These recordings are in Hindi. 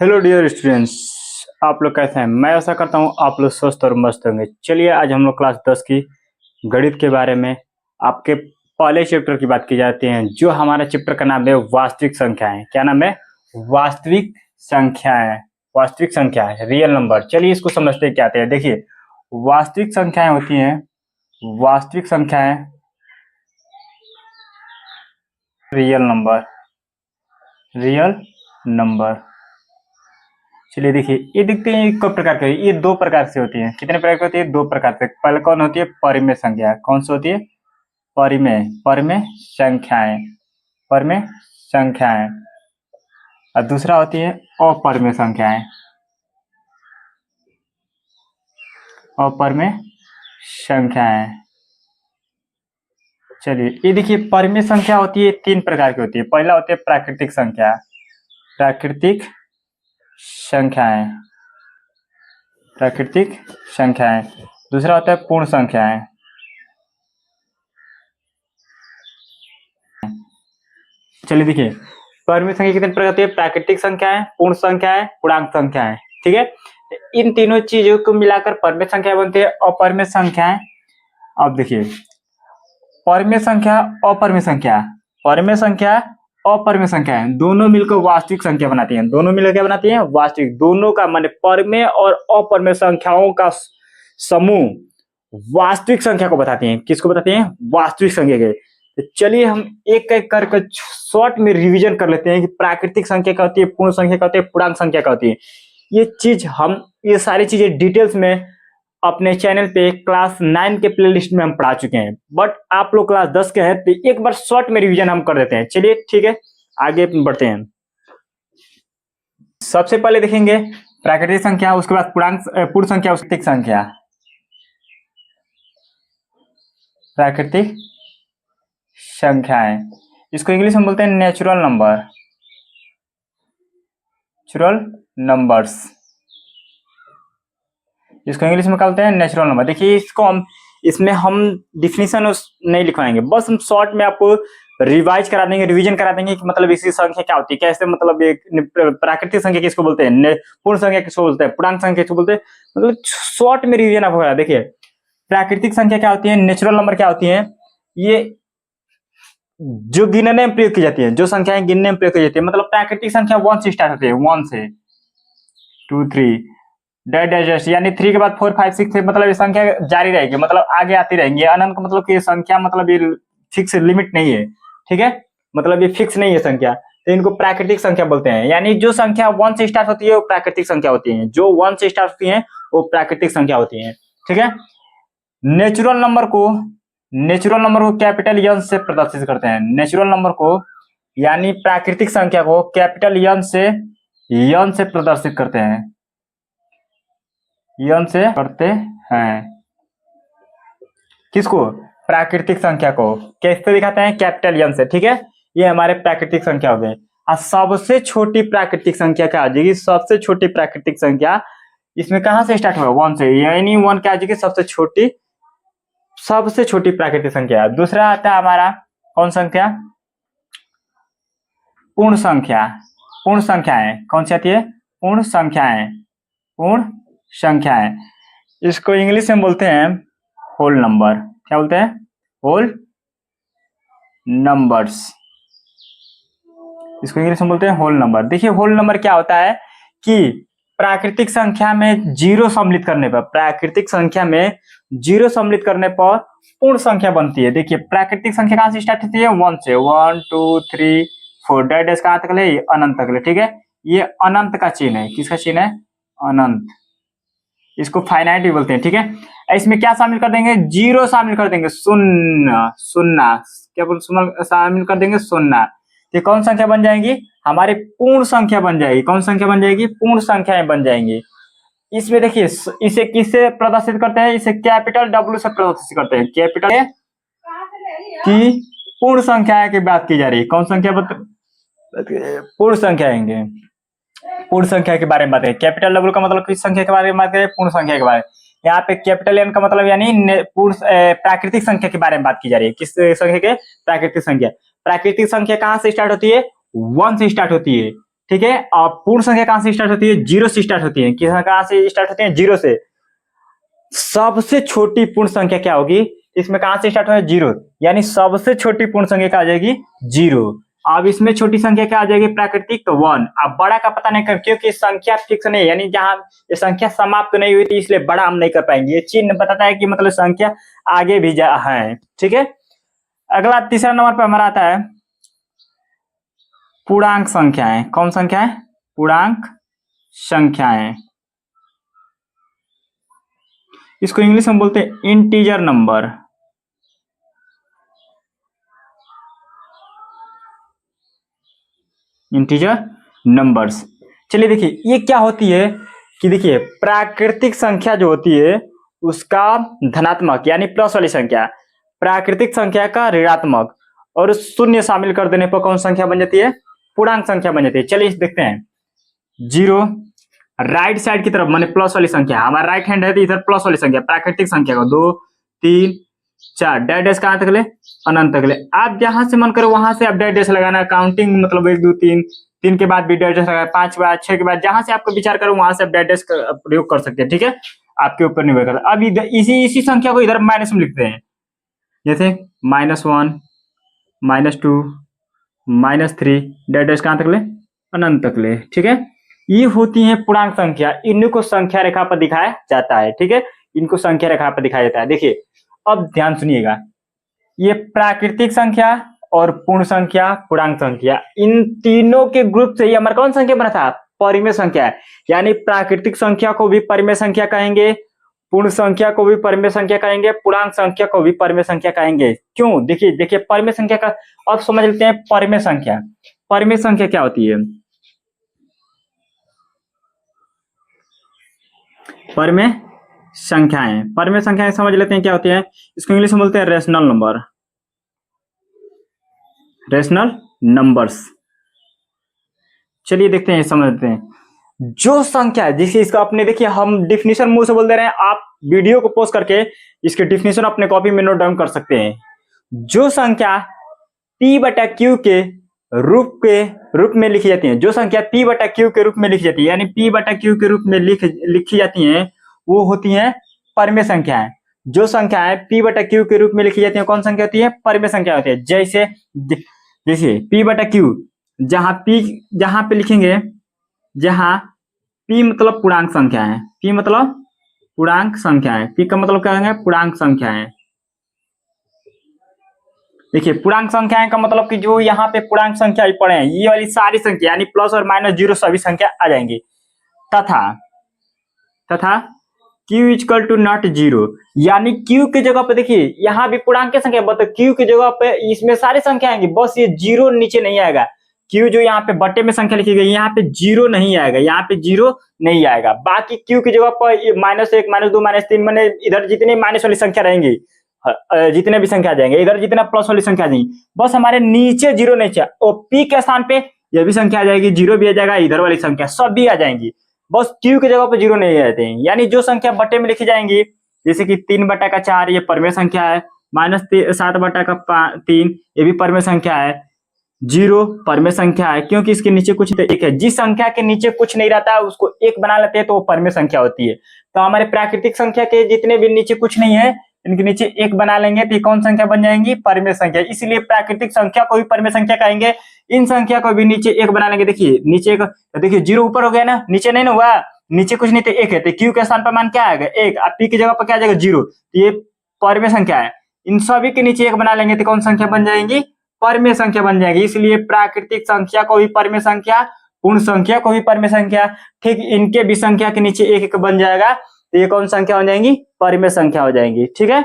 हेलो डियर स्टूडेंट्स, आप लोग कैसे हैं। मैं आशा करता हूँ आप लोग स्वस्थ और मस्त होंगे। चलिए आज हम लोग क्लास 10 की गणित के बारे में आपके पहले चैप्टर की बात की जाती है, जो हमारा चैप्टर का नाम है वास्तविक संख्याएं। क्या नाम है? वास्तविक संख्याएं। वास्तविक संख्याएं, रियल नंबर। चलिए इसको समझते क्या आते हैं। देखिए, वास्तविक संख्याएं होती हैं, वास्तविक संख्याएं, रियल नंबर, रियल नंबर। चलिए देखिए, ये दिखते हैं एक प्रकार के, ये दो प्रकार से होती है। कितने प्रकार की होती है? दो प्रकार से। पहले कौन होती है? परिमेय संख्या। कौन सी होती है? परिमेय, परिमेय संख्याएं, परिमेय संख्याएं। और दूसरा होती है अपरिमेय संख्याएं, अपरिमेय संख्याएं। चलिए ये देखिए, परिमेय संख्या होती है, तीन प्रकार की होती है। पहला होती है प्राकृतिक संख्या, प्राकृतिक संख्याएं, प्राकृतिक संख्याएं। दूसरा होता है पूर्ण संख्याएं। चलिए देखिए, परिमेय संख्या कितने प्रकार होती है? प्राकृतिक संख्याएं, पूर्ण संख्याएं, पूर्णांक संख्याएं। ठीक है, इन तीनों चीजों को मिलाकर परिमेय संख्या बनती है। अपरिमेय संख्याएं, अब देखिए, परिमेय संख्या, अपरिमेय संख्या, परिमेय संख्या, अपरिमेय संख्याएं दोनों मिलकर वास्तविक संख्या बनाती हैं। दोनों मिलकर क्या बनाती हैं? वास्तविक। दोनों का माने परिमेय और अपरिमेय संख्याओं का समूह वास्तविक संख्या को बताती हैं। किसको बताती हैं? वास्तविक संख्या के। तो चलिए हम एक एक करके शॉर्ट में रिवीजन कर लेते हैं कि प्राकृतिक संख्या क्या होती है, पूर्ण संख्या क्या होती है, पूर्णांक संख्या क्या होती है। ये सारी चीजें डिटेल्स में अपने चैनल पे क्लास 9 के प्लेलिस्ट में हम पढ़ा चुके हैं, बट आप लोग क्लास 10 के हैं तो एक बार शॉर्ट में रिवीजन हम कर देते हैं। चलिए ठीक है, आगे बढ़ते हैं। सबसे पहले देखेंगे प्राकृतिक संख्या, उसके बाद पूर्ण संख्या, वास्तविक संख्या। प्राकृतिक संख्याएं, इसको इंग्लिश में बोलते हैं नेचुरल नंबर, नेचुरल नंबर्स। इसको इंग्लिश में कहते हैं नेचुरल नंबर। देखिए इसमें हम डिफिनीशन नहीं लिखवाएंगे, बस हम शॉर्ट में आपको रिवाइज करा देंगे, रिवीजन करा देंगे कि मतलब इसकी संख्या क्या होती है, कैसे मतलब प्राकृतिक संख्या किसको बोलते हैं, पूर्ण संख्या किसको बोलते हैं, पूर्णांक संख्या किसको बोलते हैं, मतलब शॉर्ट में रिवीजन आपको करा। देखिए प्राकृतिक संख्या क्या होती है, नेचुरल नंबर क्या होती है, ये जो गिनने में प्रयोग की जाती है, जो संख्याएं गिनने में प्रयोग की जाती है। मतलब प्राकृतिक संख्या 1 से स्टार्ट होती है, 1 से 2 3 डैश, यानी 3 के बाद 4 5 6 है, मतलब ये संख्या जारी रहेगी, मतलब आगे आती रहेंगी। अनंत का मतलब कि ये संख्या मतलब ये फिक्स लिमिट नहीं है। ठीक है, मतलब ये फिक्स नहीं है संख्या, तो इनको प्राकृतिक संख्या बोलते हैं। यानी जो संख्या 1 से स्टार्ट होती है वो प्राकृतिक संख्या होती है, जो 1 से स्टार्ट होती है वो प्राकृतिक संख्या होती है। ठीक है, नेचुरल नंबर को कैपिटल एन से प्रदर्शित करते हैं। नेचुरल नंबर को यानी प्राकृतिक संख्या को कैपिटल एन से प्रदर्शित करते हैं, एन से करते हैं। किसको? प्राकृतिक संख्या को कैसे दिखाते हैं? कैपिटल एन से। ठीक है, ये हमारे प्राकृतिक संख्या हो गए। और सबसे छोटी प्राकृतिक संख्या क्या आ जाएगी? सबसे छोटी प्राकृतिक संख्या इसमें कहां से स्टार्ट होगा? 1 से, यानी 1 क्या आ जाएगी? सबसे छोटी प्राकृतिक संख्या। दूसरा आता है हमारा कौन संख्या? पूर्ण संख्या। पूर्ण संख्याएं कौन सी आती है? पूर्ण संख्याएं, पूर्ण संख्याएं। इसको इंग्लिश में बोलते हैं होल नंबर। क्या बोलते हैं? Whole numbers. इसको इंग्लिश में बोलते हैं होल नंबर। देखिए होल नंबर क्या होता है कि प्राकृतिक संख्या में जीरो सम्मिलित करने पर, प्राकृतिक संख्या में जीरो सम्मिलित करने पर पूर्ण संख्या बनती है। देखिए प्राकृतिक संख्या कहां से स्टार्ट होती है? 1 से, 1 2 3 4 डैश कहां तक ले? अनंत तक ले। ठीक है, ये अनंत का चिन्ह है। किसका चिन्ह है? अनंत। इसको फाइनाइट भी बोलते हैं। ठीक है, इसमें क्या शामिल कर देंगे? जीरो शामिल कर देंगे, शून्य, क्या बोल शामिल कर देंगे? शून्य। ये कौन संख्या बन जाएंगी? हमारी पूर्ण संख्या बन जाएगी। कौन संख्या बन जाएगी? पूर्ण संख्याएं बन जाएंगी। इसमें देखिए इसे किससे प्रदर्शित करते हैं? इसे कैपिटल डब्ल्यू से प्रदर्शित करते हैं। कैपिटल की पूर्ण संख्या की बात की जा रही है। कौन संख्या? पूर्ण संख्या आएंगे, पूर्ण संख्या के बारे में बात है। कैपिटल डब्ल्यू का मतलब किस संख्या के बारे में बात करें? पूर्ण संख्या के बारे में। यहाँ पे कैपिटल एन का मतलब यानी पूर्ण प्राकृतिक संख्या के बारे में बात की जा रही है। किस संख्या के? प्राकृतिक संख्या। प्राकृतिक संख्या कहां से स्टार्ट होती है? 1 से स्टार्ट होती है। ठीक है। और पूर्ण संख्या कहां से स्टार्ट होती है? जीरो से स्टार्ट होती है। कहां से स्टार्ट होती है? जीरो से। सबसे छोटी पूर्ण संख्या क्या होगी? इसमें कहां से स्टार्ट हो? जीरो, यानी सबसे छोटी पूर्ण संख्या क्या आ जाएगी? जीरो। अब इसमें छोटी संख्या क्या आ जाएगी? प्राकृतिक, तो वन। अब बड़ा का पता नहीं कर, क्योंकि संख्या फिक्स नहीं है, यानी जहां ये संख्या समाप्त नहीं हुई थी इसलिए बड़ा हम नहीं कर पाएंगे। ये चिन्ह बताता है कि मतलब संख्या आगे भी जा है। ठीक है। अगला तीसरा नंबर पर हमारा आता है पूर्णांक संख्याएं। कौन संख्या है? पूर्णांक संख्याएं। इसको इंग्लिश में बोलते हैं इंटीजर नंबर। Integer numbers. चलिए देखिए ये क्या होती है कि देखिए प्राकृतिक संख्या जो होती है उसका धनात्मक यानी प्लस वाली संख्या, प्राकृतिक संख्या का ऋणात्मक, और शून्य शामिल कर देने पर कौन संख्या बन जाती है? पूर्णांक संख्या बन जाती है। चलिए देखते हैं। जीरो राइट साइड की तरफ माने प्लस वाली संख्या, हमारा राइट हैंड है तो इधर प्लस वाली संख्या प्राकृतिक संख्या का, 2 3 4 डैश कहां तक ले? अनंत तक ले। आप जहां से मन करो वहां से आप डैश लगाना, काउंटिंग मतलब 1 2 3, 3 के बाद भी डैश लगाना, 5 के बाद, 6 के बाद, जहां से आपको विचार करो वहां से आप डैश प्रयोग कर सकते हैं। ठीक है, आपके ऊपर निर्भर करता है। अब इसी संख्या को इधर माइनस में लिखते हैं, जैसे -1 -2 -3 डैश कहां तक ले? अनंत तक ले। ठीक है, ये होती है पूर्णांक संख्या। इनको संख्या रेखा पर दिखाया जाता है। ठीक है, इनको संख्या रेखा पर दिखाया जाता है। देखिए अब ध्यान सुनिएगा, ये प्राकृतिक संख्या और पूर्ण संख्या, पूर्णांक संख्या, इन तीनों के ग्रुप से ही हमारा कौन संख्या बना था? परिमेय संख्या। यानी प्राकृतिक संख्या को भी परिमेय संख्या कहेंगे, पूर्ण संख्या को भी परिमेय संख्या कहेंगे, पूर्णांक संख्या को भी परिमेय संख्या कहेंगे। क्यों? देखिए परिमेय संख्या का अब समझ लेते हैं। परिमेय संख्या, परिमेय संख्या क्या होती है? परिमेय संख्याएं, परिमेय संख्याएं समझ लेते हैं क्या होती है। इसको इंग्लिश में बोलते हैं रेशनल नंबर, रेशनल नंबर्स। चलिए देखते हैं, समझते हैं। जो संख्या है जिसकी इसका अपने देखिए हम डिफिनीशन मुंह से बोल दे रहे हैं, आप वीडियो को पॉज करके इसके डिफिनीशन अपने कॉपी में नोट डाउन कर सकते हैं। जो संख्या p/q के रूप में लिखी जाती है, जो संख्या p/q के रूप में लिखी जाती है, यानी p/q के रूप में लिखी जाती हैं, वो होती हैं परिमेय संख्याएं। जो संख्याएं p/q के रूप में लिखी जाती हैं कौन संख्या होती है? परिमेय संख्या होती है। जैसे p/q, जहां पे लिखेंगे, जहां p मतलब पूर्णांक संख्या है, p मतलब पूर्णांक संख्या है, p का मतलब क्या है? पूर्णांक संख्या है। देखिए पूर्णांक संख्याएं का मतलब कि जो यहाँ पे पूर्णांक संख्या पड़े हैं ये वाली सारी संख्या यानी प्लस और माइनस जीरो सभी संख्या आ जाएंगी। तथा q equal to not zero, यानी q की जगह पे देखिए यहाँ भी पूर्णांक की संख्या, मतलब q की जगह पे इसमें सारी संख्या आएंगी, बस ये जीरो नीचे नहीं आएगा। q जो यहाँ पे बट्टे में संख्या लिखी गई यहाँ पे जीरो नहीं आएगा, यहाँ पे जीरो नहीं आएगा। बाकी q की जगह पर -1 -2 -3 मैंने इधर जितनी माइनस वाली संख्या रहेंगी, जितने भी संख्या जाएंगे, इधर जितना प्लस वाली संख्या जाएंगी, बस हमारे नीचे जीरो नहीं चाहिए। और p के स्थान पे ये भी संख्या आ जाएगी, जीरो भी आ जाएगा, इधर वाली संख्या सब भी आ जाएंगी, बस q की जगह पे जीरो नहीं रहते हैं। यानी जो संख्या बट्टे में लिखी जाएंगी, जैसे कि 3/4 ये परिमेय संख्या है, -7/3 ये भी परिमेय संख्या है, जीरो परिमेय संख्या है क्योंकि इसके नीचे कुछ एक है। जिस संख्या के नीचे कुछ नहीं रहता है उसको एक बना लेते हैं तो वो परिमेय संख्या होती है। तो हमारे प्राकृतिक संख्या के जितने भी नीचे कुछ नहीं है इनके नीचे एक बना लेंगे तो कौन संख्या बन जाएंगी? परिमेय संख्या। इसलिए प्राकृतिक संख्या को भी परिमेय संख्या कहेंगे, इन संख्या को भी नीचे एक बना लेंगे। देखिए नीचे एक, देखिए जीरो ऊपर हो गया ना, नीचे नहीं ना हुआ, नीचे कुछ नहीं तो एक है, तो क्यू के स्थान पर मान क्या आएगा? एक। अब पी की जगह पर क्या आ जाएगा? जीरो। तो ये परिमेय संख्या है, इन सभी के नीचे एक बना लेंगे तो कौन संख्या बन जाएंगी? परिमेय संख्या बन जाएगी। इसलिए प्राकृतिक संख्या को भी परिमेय संख्या, पूर्ण संख्या को भी परिमेय संख्या, ठीक इनके भी संख्या के नीचे एक एक बन जाएगा तो ये कौन संख्या हो जाएंगी? परिमेय संख्या हो जाएंगी। ठीक है,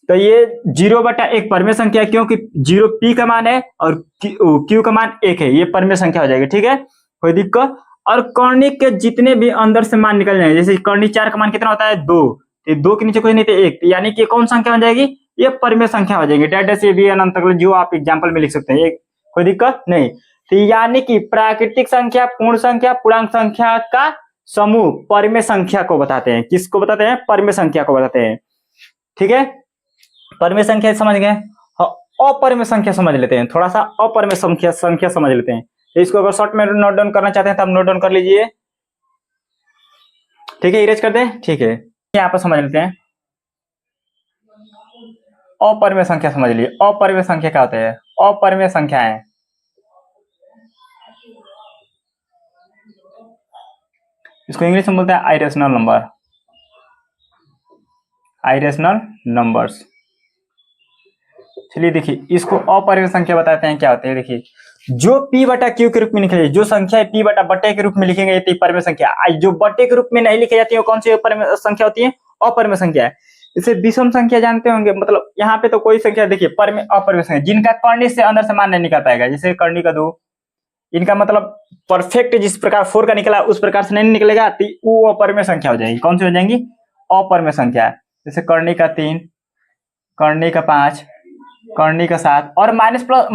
तो ये 0/1 परिमेय संख्या है क्योंकि जीरो पी का मान है और क्यू का मान एक है, ये परिमेय संख्या हो जाएगी। ठीक है, कोई दिक्कत? और कौणिक के जितने भी अंदर से मान निकल जाएंगे, जैसे कौणिक 4 का मान कितना होता है? 2, तो 2 के नीचे कुछ नहीं तो 1, यानी कि कौन संख्या हो जाएगी? ये परिमेय संख्या हो जाएगी। डेटा से भी अनंत तक जो आप एग्जाम्पल में लिख सकते हैं, कोई दिक्कत नहीं। तो यानी कि प्राकृतिक संख्या, पूर्ण संख्या, पूर्णांक संख्या का समूह परिमेय संख्या को बताते हैं। किसको बताते हैं? परिमेय संख्या को बताते हैं। ठीक है, परिमेय संख्या समझ गए। अपरिमेय संख्या समझ लेते हैं, थोड़ा सा अपरिमेय संख्या समझ लेते हैं। तो इसको अगर शॉर्ट में नोट डाउन करना चाहते हैं तो आप नोट डाउन कर लीजिए। ठीक है, इरेज कर दें। ठीक है, यहाँ पर समझ लेते हैं अपरिमेय संख्या। समझ लीजिए अपरिमेय संख्या क्या होता है। अपरिमेय संख्याएं इसको इंग्लिश में बोलते हैं आइरेशनल नंबर, आइरेशनल नंबर्स। चलिए देखिए, इसको अपरिमेय संख्या बताते हैं क्या होते हैं। देखिए, जो p बटा q के रूप में लिखे, जो संख्या p बटा बट्टे के रूप में लिखेंगे ये परिमेय संख्या। जो बट्टे के रूप में नहीं लिखी जाती है वो कौन सी परिमेय संख्या होती है? अपरिमेय संख्या है। इसे विषम संख्या जानते होंगे, मतलब यहाँ पे तो कोई संख्या देखिए परिमेय अपरिमेय संख्या जिनका कर्णी से अंदर से मान नहीं निकल पाएगा, जैसे कर्णी का 2, इनका मतलब परफेक्ट जिस प्रकार 4 का निकला उस प्रकार से नहीं निकलेगा तो वो अपरिमेय संख्या हो जाएगी। कौन सी हो जाएंगी? अपरिमेय संख्या। जैसे कर्णी का 3, कर्णी का 5, कर्णी का 7 और माइनस प्लस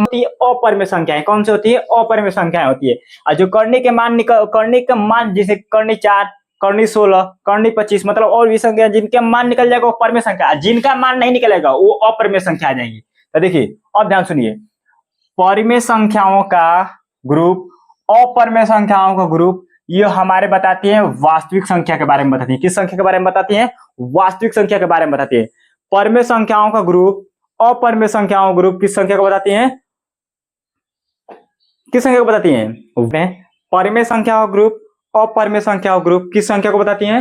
अपरिमेय संख्या है। कौन सी होती है? अपरिमेय संख्या होती है। और जो कर्णी के मान कर्णी का मान जैसे कर्णी 4, कर्णी 16, कर्णी 25 मतलब और भी संख्या जिनके मान निकल जाएगा वो परिमेय संख्या, जिनका मान नहीं निकलेगा वो अपरिमेय संख्या आ जाएगी। तो देखिए अब ध्यान सुनिए, परिमेय संख्याओं का ग्रुप, अपरिमेय संख्याओं का ग्रुप, ये हमारे बताती है वास्तविक संख्या के बारे में बताती है। किस संख्या के बारे में बताती है? वास्तविक संख्या के बारे में बताती है। परिमेय संख्याओं का ग्रुप, अपरिमेय संख्याओं ग्रुप किस संख्या को बताती हैं? किस संख्या को बताती हैं? परिमेय संख्याओं ग्रुप, अपरिमेय संख्याओं ग्रुप किस संख्या को बताती हैं?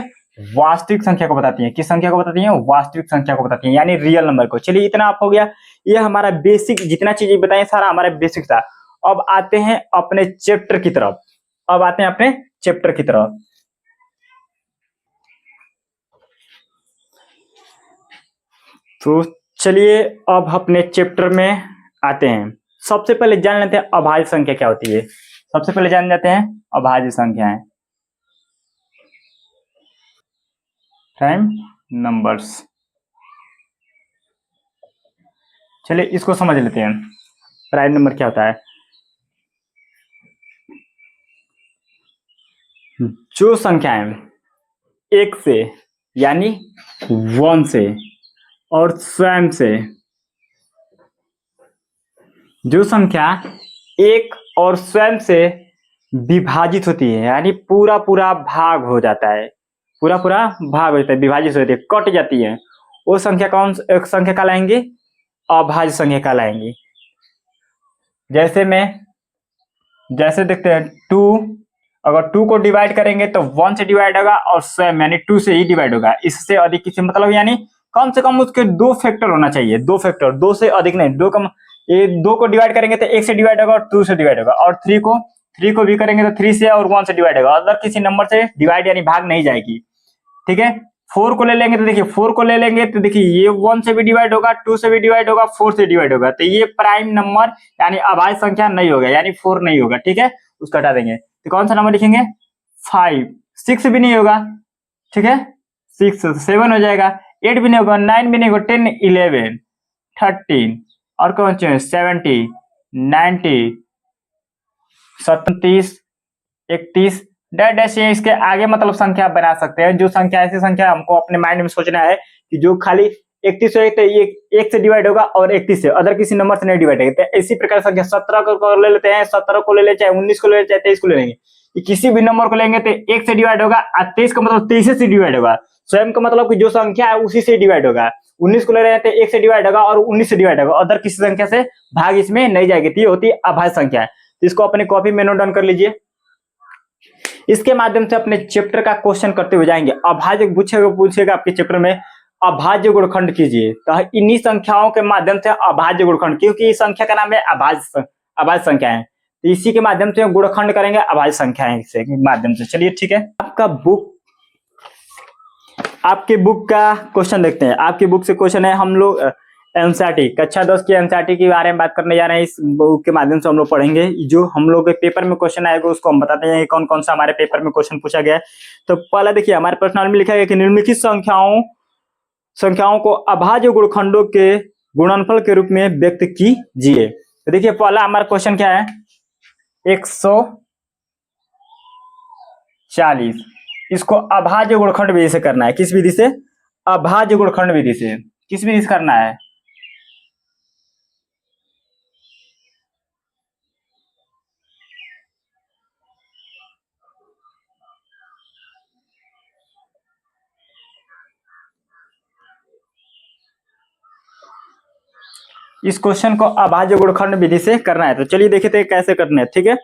वास्तविक संख्या को बताती हैं। किस संख्या को बताती हैं? वास्तविक संख्या को बताती हैं, यानी रियल नंबर को। चलिए इतना आप हो गया, ये हमारा बेसिक जितना चीजें बताएं सारा हमारा बेसिक था। अब आते हैं अपने चैप्टर की तरफ। अब आते हैं अपने चैप्टर की तरफ। तो चलिए अब अपने चैप्टर में आते हैं। सबसे पहले जान लेते हैं अभाज्य संख्या क्या होती है। सबसे पहले जान जाते हैं अभाज्य संख्याएं, प्राइम नंबर्स। चलिए इसको समझ लेते हैं, प्राइम नंबर क्या होता है। जो संख्याएं 1 से यानी 1 से और स्वयं से, जो संख्या 1 और स्वयं से विभाजित होती है यानी पूरा पूरा भाग हो जाता है, पूरा पूरा भाग हो जाता है, विभाजित हो जाती है, कट जाती है, वो संख्या कौन एक संख्या कहलाएंगी? अभाज्य संख्या कहलाएंगी। जैसे देखते हैं 2, अगर 2 को डिवाइड करेंगे तो 1 से डिवाइड होगा और स्वयं यानी 2 से ही डिवाइड होगा। इससे अधिक किसी मतलब यानी कम से कम उसके 2 फैक्टर होना चाहिए, 2 फैक्टर, 2 से अधिक नहीं। 2 कम, ये 2 को डिवाइड करेंगे तो 1 से डिवाइड होगा और 2 से डिवाइड होगा, और 3 को भी करेंगे तो 3 से और 1 से डिवाइड होगा। अगर किसी नंबर से डिवाइड यानी भाग नहीं जाएगी। ठीक है, 4 को ले लेंगे तो देखिए 4 को ले लेंगे तो देखिए ये 1 से भी डिवाइड होगा, 2 से भी डिवाइड होगा, 4 से डिवाइड होगा, तो ये प्राइम नंबर यानी अभाज्य संख्या नहीं होगा, यानी 4 नहीं होगा। ठीक है, उसको हटा देंगे तो कौन सा नंबर लिखेंगे? 5। 6 भी नहीं होगा। ठीक है, 6 7 हो जाएगा, 8 भी नहीं होगा, 9 भी नहीं होगा, 10 11 13 और कौन सा 70 90 37 31 डैश ये इसके आगे मतलब संख्या बना सकते हैं। जो संख्या ऐसी संख्या हमको अपने माइंड में सोचना है कि जो खाली 31 हो तो ये 1 से डिवाइड होगा और 31 से, अदर किसी नंबर से नहीं डिवाइड होगा। तो इसी प्रकार संख्या 17 को ले लेते हैं, 17 को ले ले, चाहे 19 को ले ले, चाहे 23 को ले लेंगे, किसी भी नंबर को लेंगे तो 1 से डिवाइड होगा, 23 का मतलब 23 से डिवाइड होगा, स्वयं का मतलब कि जो संख्या है उसी से डिवाइड होगा। 19 को ले रहे हैं तो 1 से डिवाइड होगा और 19 से डिवाइड होगा, अदर किसी संख्या से भाग इसमें नहीं जाएगी। तो ये होती है अभाज्य संख्या। इसको अपनी कॉपी में नोट डाउन कर लीजिए। इसके माध्यम से अपने चैप्टर का क्वेश्चन करते हुए जाएंगे। अभाज्य पूछेगा आपके चैप्टर में अभाज्य गुणखंड कीजिए, तो इन्हीं संख्याओं के माध्यम से अभाज्य गुणखंड, क्योंकि इस संख्या का नाम है अभाज्य संख्या है, तो इसी के माध्यम से गुणखंड करेंगे अभाज्य संख्याएं के माध्यम से। चलिए ठीक है, आपके बुक का क्वेश्चन देखते हैं। आपकी बुक से क्वेश्चन है, हम लोग एनसीईआरटी कक्षा 10 की एनसीईआरटी के बारे में बात करने जा रहे हैं। इस बुक के माध्यम से हम लोग पढ़ेंगे, जो हम लोग के पेपर में क्वेश्चन आएगा उसको हम बताते हैं कौन कौन सा हमारे पेपर में क्वेश्चन पूछा गया है। तो पहला देखिए, हमारे प्रश्न में लिखा गया कि निम्नलिखित संख्याओं को अभाज्य गुणखंडों के गुणनफल के रूप में व्यक्त कीजिए। तो देखिए पहला हमारा क्वेश्चन क्या है, 140, इसको अभाज्य गुणखंड विधि से करना है। किस विधि से? अभाज्य गुणखंड विधि से। किस विधि से करना है? इस क्वेश्चन को अभाज्य गुणनखंड विधि से करना है। तो चलिए देखे थे कैसे करना है, ठीक है।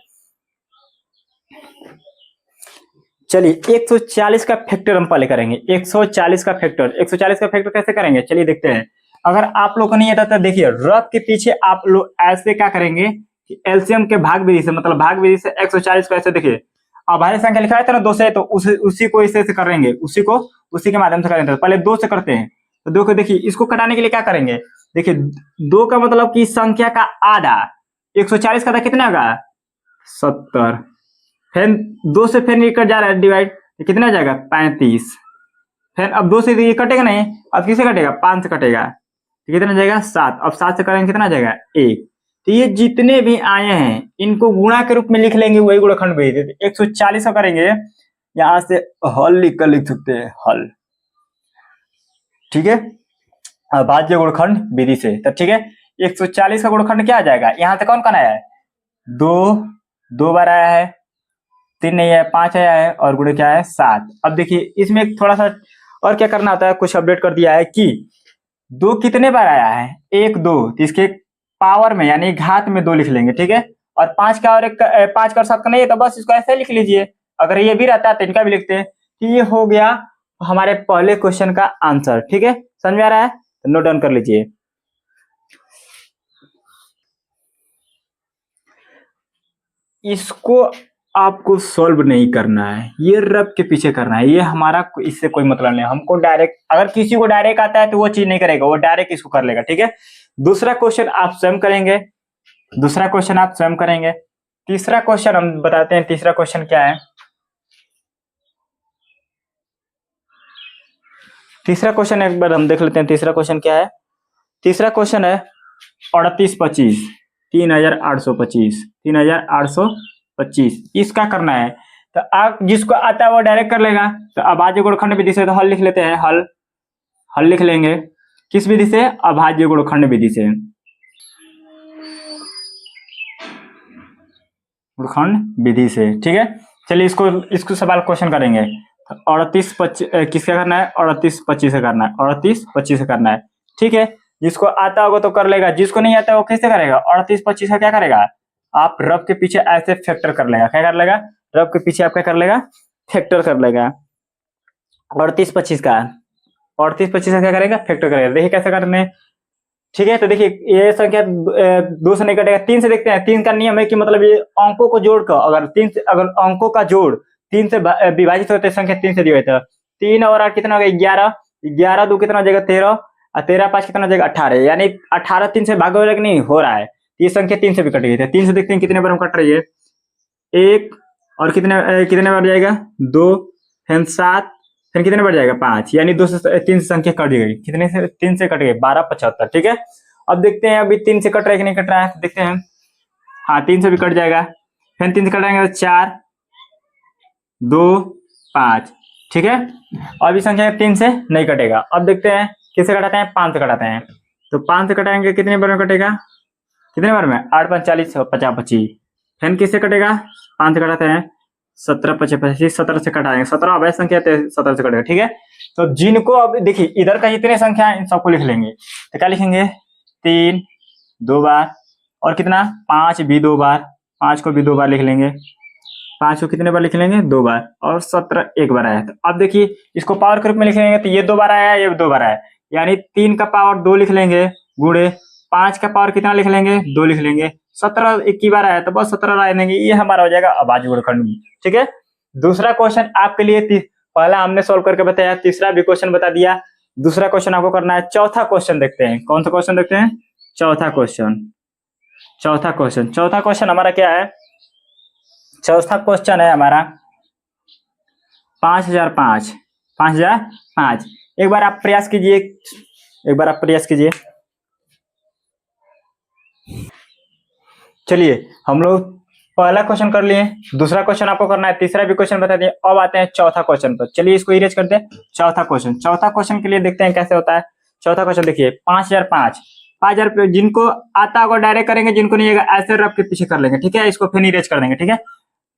चलिए 140 का फैक्टर हम पहले करेंगे। 140 का फैक्टर, 140 का फैक्टर कैसे करेंगे चलिए देखते हैं। अगर आप लोग को नहीं आता तो देखिए रफ के पीछे आप लोग ऐसे क्या करेंगे कि एलसीएम के भाग विधि से, मतलब भाग विधि से 140 को ऐसे देखिए अभाज्य संख्या लिखा है था ना 2 से, तो उसी को इसे से करेंगे, उसी के माध्यम से करेंगे। तो पहले 2 से करते हैं। तो 2 को देखिए, इसको कटाने के लिए क्या करेंगे, देखिए 2 का मतलब कि संख्या का आधा, 140 का था कितना होगा 70, फिर 2 से फिर निकल जा रहा है डिवाइड, कितना हो जाएगा 35। फिर अब 2 से ये कटेगा नहीं, अब किसे कटेगा 5 से कटेगा, तो कितना जाएगा 7। अब 7 से करेंगे कितना जाएगा 1। तो ये जितने भी आए हैं इनको गुणा के रूप में लिख लेंगे, वही गुणनखंड विधि। 140 का करेंगे, यहां से हल लिख सकते हैं, हल, ठीक है, अभाज्य गुणनखंड विधि से। तो ठीक है 140 का गुणनखंड क्या आ जाएगा, यहाँ से कौन आया है 2 बार आया है, 3 नहीं है, 5 आया है, और गुणे क्या है 7। अब देखिए इसमें थोड़ा सा और क्या करना होता है, कुछ अपडेट कर दिया है कि 2 कितने बार आया है 1 2, तो इसके पावर में यानी घात में 2 लिख लेंगे, ठीक है। और 5 का और 5 का और 7 का नहीं है तो बस इसको ऐसे लिख लीजिए। अगर ये भी रहता है तो इनका भी लिखते हैं। तो ये हो गया हमारे पहले क्वेश्चन का आंसर, ठीक है। समझ में आ रहा है तो नोट डाउन कर लीजिए। इसको आपको सॉल्व नहीं करना है, ये रब के पीछे करना है, ये हमारा इससे कोई मतलब नहीं। हमको डायरेक्ट, अगर किसी को डायरेक्ट आता है तो वो चीज नहीं करेगा, वो डायरेक्ट इसको कर लेगा, ठीक है। दूसरा क्वेश्चन आप स्वयं करेंगे, दूसरा क्वेश्चन आप स्वयं करेंगे। तीसरा क्वेश्चन हम बताते हैं, तीसरा क्वेश्चन क्या है। तीसरा क्वेश्चन एक बार हम देख लेते हैं, तीसरा क्वेश्चन क्या है। तीसरा क्वेश्चन है 3825, 3825, 3825, इसका करना है। तो आप जिसको आता है वो डायरेक्ट कर लेगा। तो अभाज्य गुणनखंड विधि से तो हल लिख लेते हैं, हल लिख लेंगे किस विधि से, अभाज्य गुणनखंड विधि से, गुणनखंड विधि से, ठीक है। चलिए इसको सवाल क्वेश्चन करेंगे। 3825 किसका करना है, 3825 से करना है, 3825 से करना है, ठीक है। जिसको आता होगा तो कर लेगा, जिसको नहीं आता वो कैसे करेगा, 3825 का क्या करेगा, आप रब के पीछे ऐसे फैक्टर कर लेगा, क्या कर लेगा, रब के पीछे आप क्या कर लेगा, फैक्टर कर लेगा 3825 का, 3825 का क्या करेगा, फैक्टर करेगा। देखिए कैसे करने, ठीक है। तो देखिए ये संख्या 2 से नहीं कटेगा, 3 से देखते हैं। 3 का नियम है कि मतलब ये अंकों को जोड़कर, अगर अंकों का जोड़ 3 से विभाजित होते संख्या 3 से दिया था, 3 और 8 कितना हो गया 11, 11 2 कितना हो जाएगा 13, और 13 5 कितना हो जाएगा 18, यानी 18 3 से भाग नहीं हो रहा है, ये संख्या 3 से भी कट गई थी। 3 से देखते हैं कितने बार कट रही है, 1 और कितने बार जाएगा 2, फिर 7, फिर कितने बढ़ जाएगा 5, यानी 2 से 3 से संख्या कट गई, कितने से 3 से कट गई 1275, ठीक है। अब देखते हैं अभी 3 से कट रहा है कि नहीं कट रहा है, देखते हैं। हाँ 3 से भी कट जाएगा, फिर 3 से कटाएंगे तो 4 2 5, ठीक है। अब इस संख्या 3 से नहीं कटेगा। अब देखते हैं किससे कटाते हैं, 5 से कटाते हैं। तो 5 से कटाएंगे कितने बार में कटेगा, कितने बार में 8 5 40 50 25, फिर किससे कटेगा 5 से कटाते हैं 17 25 25, 17 से कटाएंगे, 17 अवैध संख्या 17 से कटेगा, ठीक है। तो जिनको अब देखिए इधर का जितने संख्या है इन सबको लिख लेंगे। तो क्या लिखेंगे 3 2 बार, और कितना 5 भी 2 बार, 5 को भी 2 बार लिख लेंगे, 5 को कितने बार लिख लेंगे 2 बार, और 17 1 बार आया। तो अब देखिए इसको पावर के रूप में लिख लेंगे, तो ये 2 बार आया, ये 2 बार आया, यानी 3 का पावर 2 लिख लेंगे, गुणे 5 का पावर कितना लिख लेंगे 2 लिख लेंगे, 17 एक ही बार आया तो बस 17 ला देंगे, ये हमारा हो जाएगा अभाज्य गुणनखंड, ठीक है। दूसरा क्वेश्चन आपके लिए पहला हमने सोल्व करके बताया, तीसरा भी क्वेश्चन बता दिया, दूसरा क्वेश्चन आपको करना है। चौथा क्वेश्चन देखते हैं, कौन सा क्वेश्चन देखते हैं, चौथा क्वेश्चन। चौथा क्वेश्चन हमारा क्या है, चौथा क्वेश्चन है हमारा 5005, 5005। एक बार आप प्रयास कीजिए, एक बार आप प्रयास कीजिए। चलिए हम लोग पहला क्वेश्चन कर लिए, दूसरा क्वेश्चन आपको करना है, तीसरा भी क्वेश्चन बता दिए। अब आते हैं चौथा क्वेश्चन पर, चलिए इसको इरेज करते हैं। चौथा क्वेश्चन के लिए देखते हैं कैसे होता है। चौथा क्वेश्चन देखिए 5005 जिनको आता होगा डायरेक्ट करेंगे, जिनको नहीं आएगा ऐसे रफ के पीछे कर लेंगे, ठीक है। इसको फिर इरेज कर देंगे, ठीक है।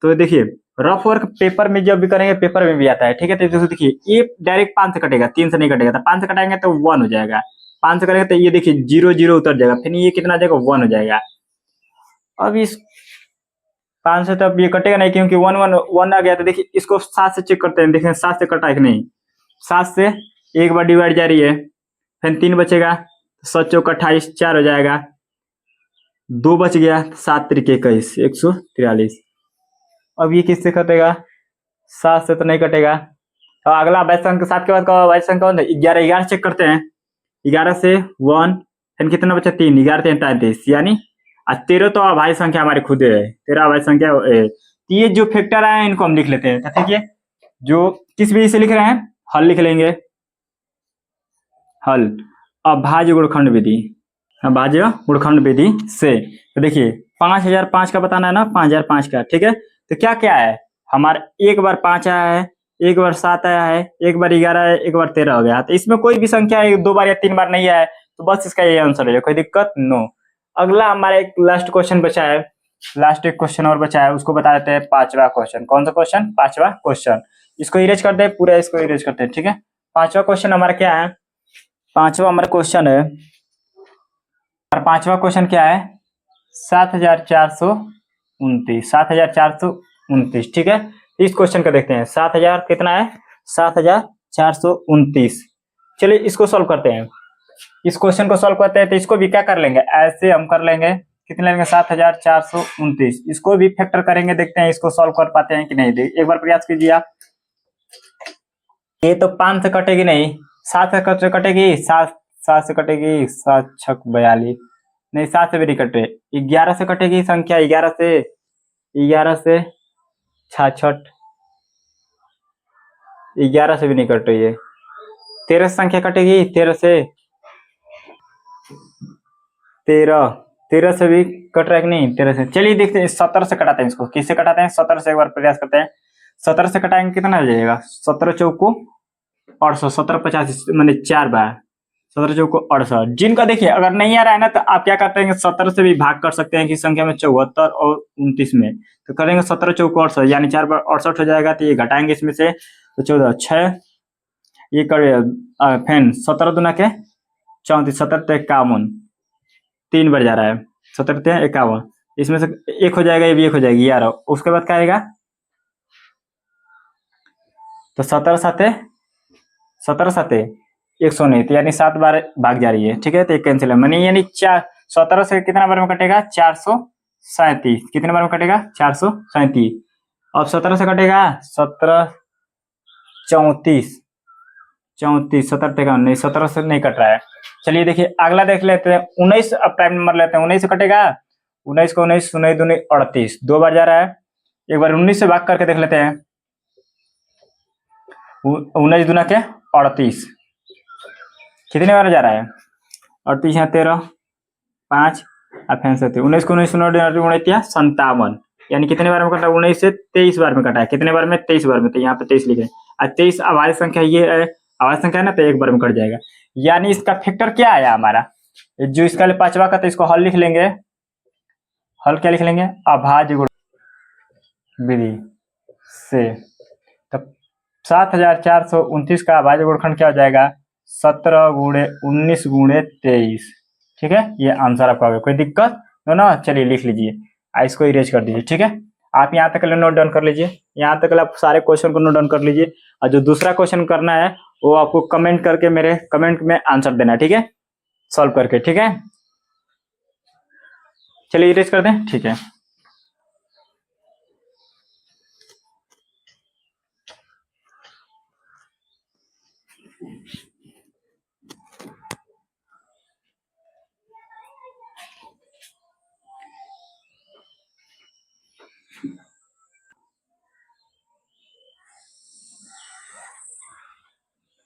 तो देखिए रफ वर्क पेपर में जब भी करेंगे, पेपर में भी आता है, ठीक है। तो देखिए ये डायरेक्ट 5 से कटेगा, 3 से नहीं कटेगा, तो 5 से कटाएंगे तो 1 हो जाएगा, 5 से करेंगे तो ये देखिए 0 0 उतर जाएगा, फिर ये कितना आ जाएगा 1 हो जाएगा। अब इस 5 से तो अब ये कटेगा नहीं क्योंकि 1 1 1 आ गया। तो देखिए इसको 7 से चेक करते हैं, देखें 7 से कटा है कि नहीं। 7 से एक बार डिवाइड जा रही है, फिर 3 बचेगा, 7 चौक 28 4 हो जाएगा, 2 बच गया, 7 त्रिक 21 143। अब ये किससे कटेगा, 7 से तो नहीं कटेगा। और अगला अभाज्य संख्या 7 के बाद का अभाज्य संख्या कौन है, 11 11 चेक करते हैं। 11 से 1 फिर कितना बचा 3, 11 3 33, यानी 13 तो अभाज्य संख्या हमारी खुद है, 13 अभाज्य संख्या है। ये जो फैक्टर आए इनको हम लिख लेते हैं। ठीक है, जो किस विधि से लिख रहे हैं, हल लिख लेंगे, हल अभाज्य गुणनखंड विधि, अभाज्य गुणनखंड विधि से। तो देखिए 5005 का बताना है ना, 5005 का। ठीक है, तो क्या क्या है हमारा, एक बार 5 आया है, एक बार 7 आया है, एक बार 11 है, एक बार 13 हो गया। तो इसमें कोई भी संख्या 2 बार या 3 बार नहीं आया है, तो बस इसका ये आंसर है, कोई दिक्कत नो। अगला हमारा एक लास्ट क्वेश्चन बचा है, लास्ट एक क्वेश्चन और बचा है, उसको बता देते हैं 5वां क्वेश्चन। कौन सा क्वेश्चन, 5वां क्वेश्चन। इसको इरेज करते हैं, पूरा इसको इरेज करते हैं। ठीक है, 5वां क्वेश्चन हमारा क्या है, 5वां हमारा क्वेश्चन है, और 5वां क्वेश्चन क्या है, 7429, 7429। ठीक है, इस क्वेश्चन का देखते हैं, 7000 कितना है, 7429। चलिए इसको सॉल्व करते हैं, इस क्वेश्चन को सॉल्व करते हैं। तो इसको भी क्या कर लेंगे, ऐसे हम कर लेंगे, कितने लेंगे 7429, इसको भी फैक्टर करेंगे, देखते हैं इसको सॉल्व कर पाते हैं कि नहीं। एक बार प्रयास कीजिए आप। ये तो 5 से कटेगी नहीं, 7 से कटेगी, 7 से कटेगी, 7 छक 42, नहीं 7 से भी नहीं कटे, 11 से कटेगी संख्या, 11 से 66, 11 से भी नहीं कट रही है। 13 से संख्या कटेगी, 13 से 13 से भी कट रहा है कि नहीं, 13 से। चलिए देखते हैं 17 से कटाते हैं इसको, किससे कटाते हैं, 17 से एक बार प्रयास करते हैं। 17 से कटाएंगे कितना आ जाएगा, 17 चौको 68, 17 50 मैंने 4 बार, 17 चौको 68। जिनका देखिए अगर नहीं आ रहा है ना, तो आप क्या करते हैं, 17 से भी भाग कर सकते हैं कि संख्या में 74 और 29 में, तो करेंगे 17 चौको 68, यानी 4 बार 68 हो जाएगा। तो ये घटाएंगे इसमें से, तो 14 6, ये करे फैन 17 दूना के 34, 17 51, 3 बार जा रहा है, 17 51, इसमें से एक हो जाएगा, ये भी एक हो जाएगी 11। उसके बाद क्या आएगा, तो 17 7 119, तो यानी 7 बार भाग जा रही है। ठीक है, तो एक कैंसिल है, मनी यानी 17 से कितना बार में कटेगा, 437, कितने बार में कटेगा, 437। अब 17 से कटेगा, 17 34 34, 17 53, नहीं 17 से नहीं कट रहा है। चलिए देखिए अगला देख लेते हैं, 19 अब प्राइम नंबर लेते हैं, 19 से कटेगा, 19 को 19 19 दूनी 38, 2 बार जा रहा है। एक बार 19 से भाग करके देख लेते हैं, 19 दूना के 38, कितने बार जा रहा है, 38 यहाँ 13 5 फैन से 19 को 19 57, यानी कितने बार में कटा, 19 से 23 बार में कटा है, कितने बार में, 23 बार में। तो यहाँ पे 23 लिखे, और 23 अभाज्य संख्या, ये अभाज्य संख्या है ना, तो एक बार में कट जाएगा। यानी इसका फैक्टर क्या आया हमारा, जो इसका 5वां का, तो इसको हल लिख लेंगे, हल क्या लिख लेंगे, अभाज्य गुणनखंड विधि से। तब 7429 का अभाज्य गुणनखंड क्या हो जाएगा, 17 गुणे 19 गुणे 23। ठीक है, ये आंसर आपका होगा, कोई दिक्कत ना। चलिए लिख लीजिए, इसको इरेज कर दीजिए। ठीक है, आप यहाँ तक नोट डाउन कर लीजिए, यहाँ तक आप सारे क्वेश्चन को नोट डाउन कर लीजिए, और जो दूसरा क्वेश्चन करना है वो आपको कमेंट करके मेरे कमेंट में आंसर देना है। ठीक है, सॉल्व करके। ठीक है, चलिए इरेज कर दें। ठीक है,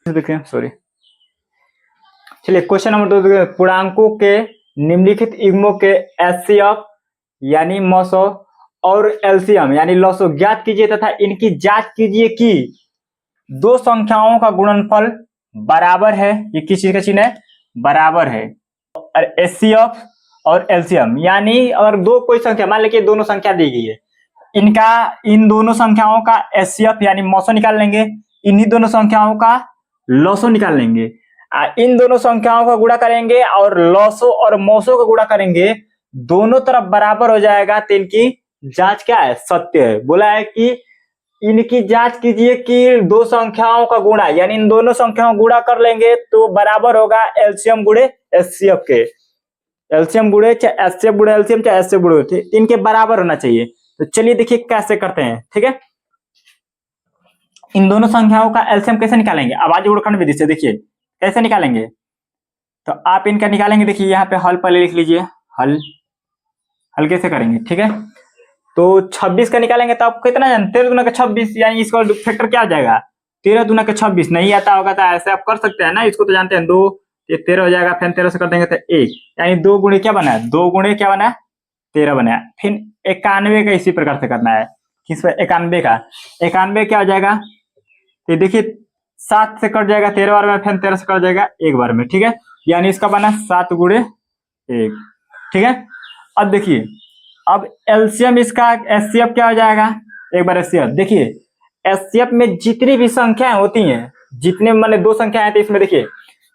देखिए सॉरी, चलिए क्वेश्चन नंबर 2, पूर्णांकों के निम्नलिखित युग्मों के एचसीएफ यानी मसो और एलसीएम यानी लसो ज्ञात कीजिए तथा इनकी जांच कीजिए कि दो संख्याओं का गुणनफल बराबर है। ये किस चीज का चिन्ह है, बराबर है। और एचसीएफ और एलसीएम यानी अगर दो कोई संख्या, मान लीजिए दोनों संख्या दी गई है, इनका इन दोनों संख्याओं का एचसीएफ यानी मसो निकाल लेंगे, इन्हीं दोनों संख्याओं का लसो निकाल लेंगे। इन दोनों संख्याओं का गुणा करेंगे और लॉसो और मौसों का गुणा करेंगे, दोनों तरफ बराबर हो जाएगा तो इनकी जांच क्या है, सत्य है। बोला है कि इनकी जांच कीजिए कि दो संख्याओं का गुणा, यानी इन दोनों संख्याओं का गुणा कर लेंगे तो बराबर होगा एलसीएम गुणे एचसीएफ के। एलसीएम गुणे चाहे एचसीएफ गुणे एलसीएम चाहे एचसीएफ गुणे, इनके बराबर होना चाहिए। तो चलिए देखिए कैसे करते हैं, ठीक है। इन दोनों संख्याओं का एलसीएम कैसे निकालेंगे, अभाज्य गुणनखंड विधि से। देखिए कैसे निकालेंगे, तो आप इनका निकालेंगे। देखिए यहाँ पे हल पहले लिख लीजिए, हल हल कैसे करेंगे, ठीक है। तो 26 का निकालेंगे तो आपको कितना जान, 13 दूना का 26, यानी इसका फैक्टर क्या आ जाएगा, 13 दूना का 26। नहीं आता होगा तो ऐसे आप कर सकते हैं ना, इसको तो जानते हैं, 2 ये 13 हो जाएगा, फिर 13 से कर देंगे तो 1, यानी 2 गुणे क्या बना है, 2 गुणे क्या बना है 13 बना है। फिर 91 का इसी प्रकार से करना है। किस पर, 91 का, 91 क्या हो जाएगा, तो देखिए 7 से कट जाएगा 13 बार में, फिर 13 से कट जाएगा 1 बार में, ठीक है। यानी इसका बना 7 गुणे 1, ठीक है। अब देखिए, अब एलसीएम इसका एचसीएफ क्या हो जाएगा, एक बार एचसीएफ देखिए। एचसीएफ में जितनी भी संख्याएं होती हैं, जितने माने दो संख्याएं हैं, इसमें देखिए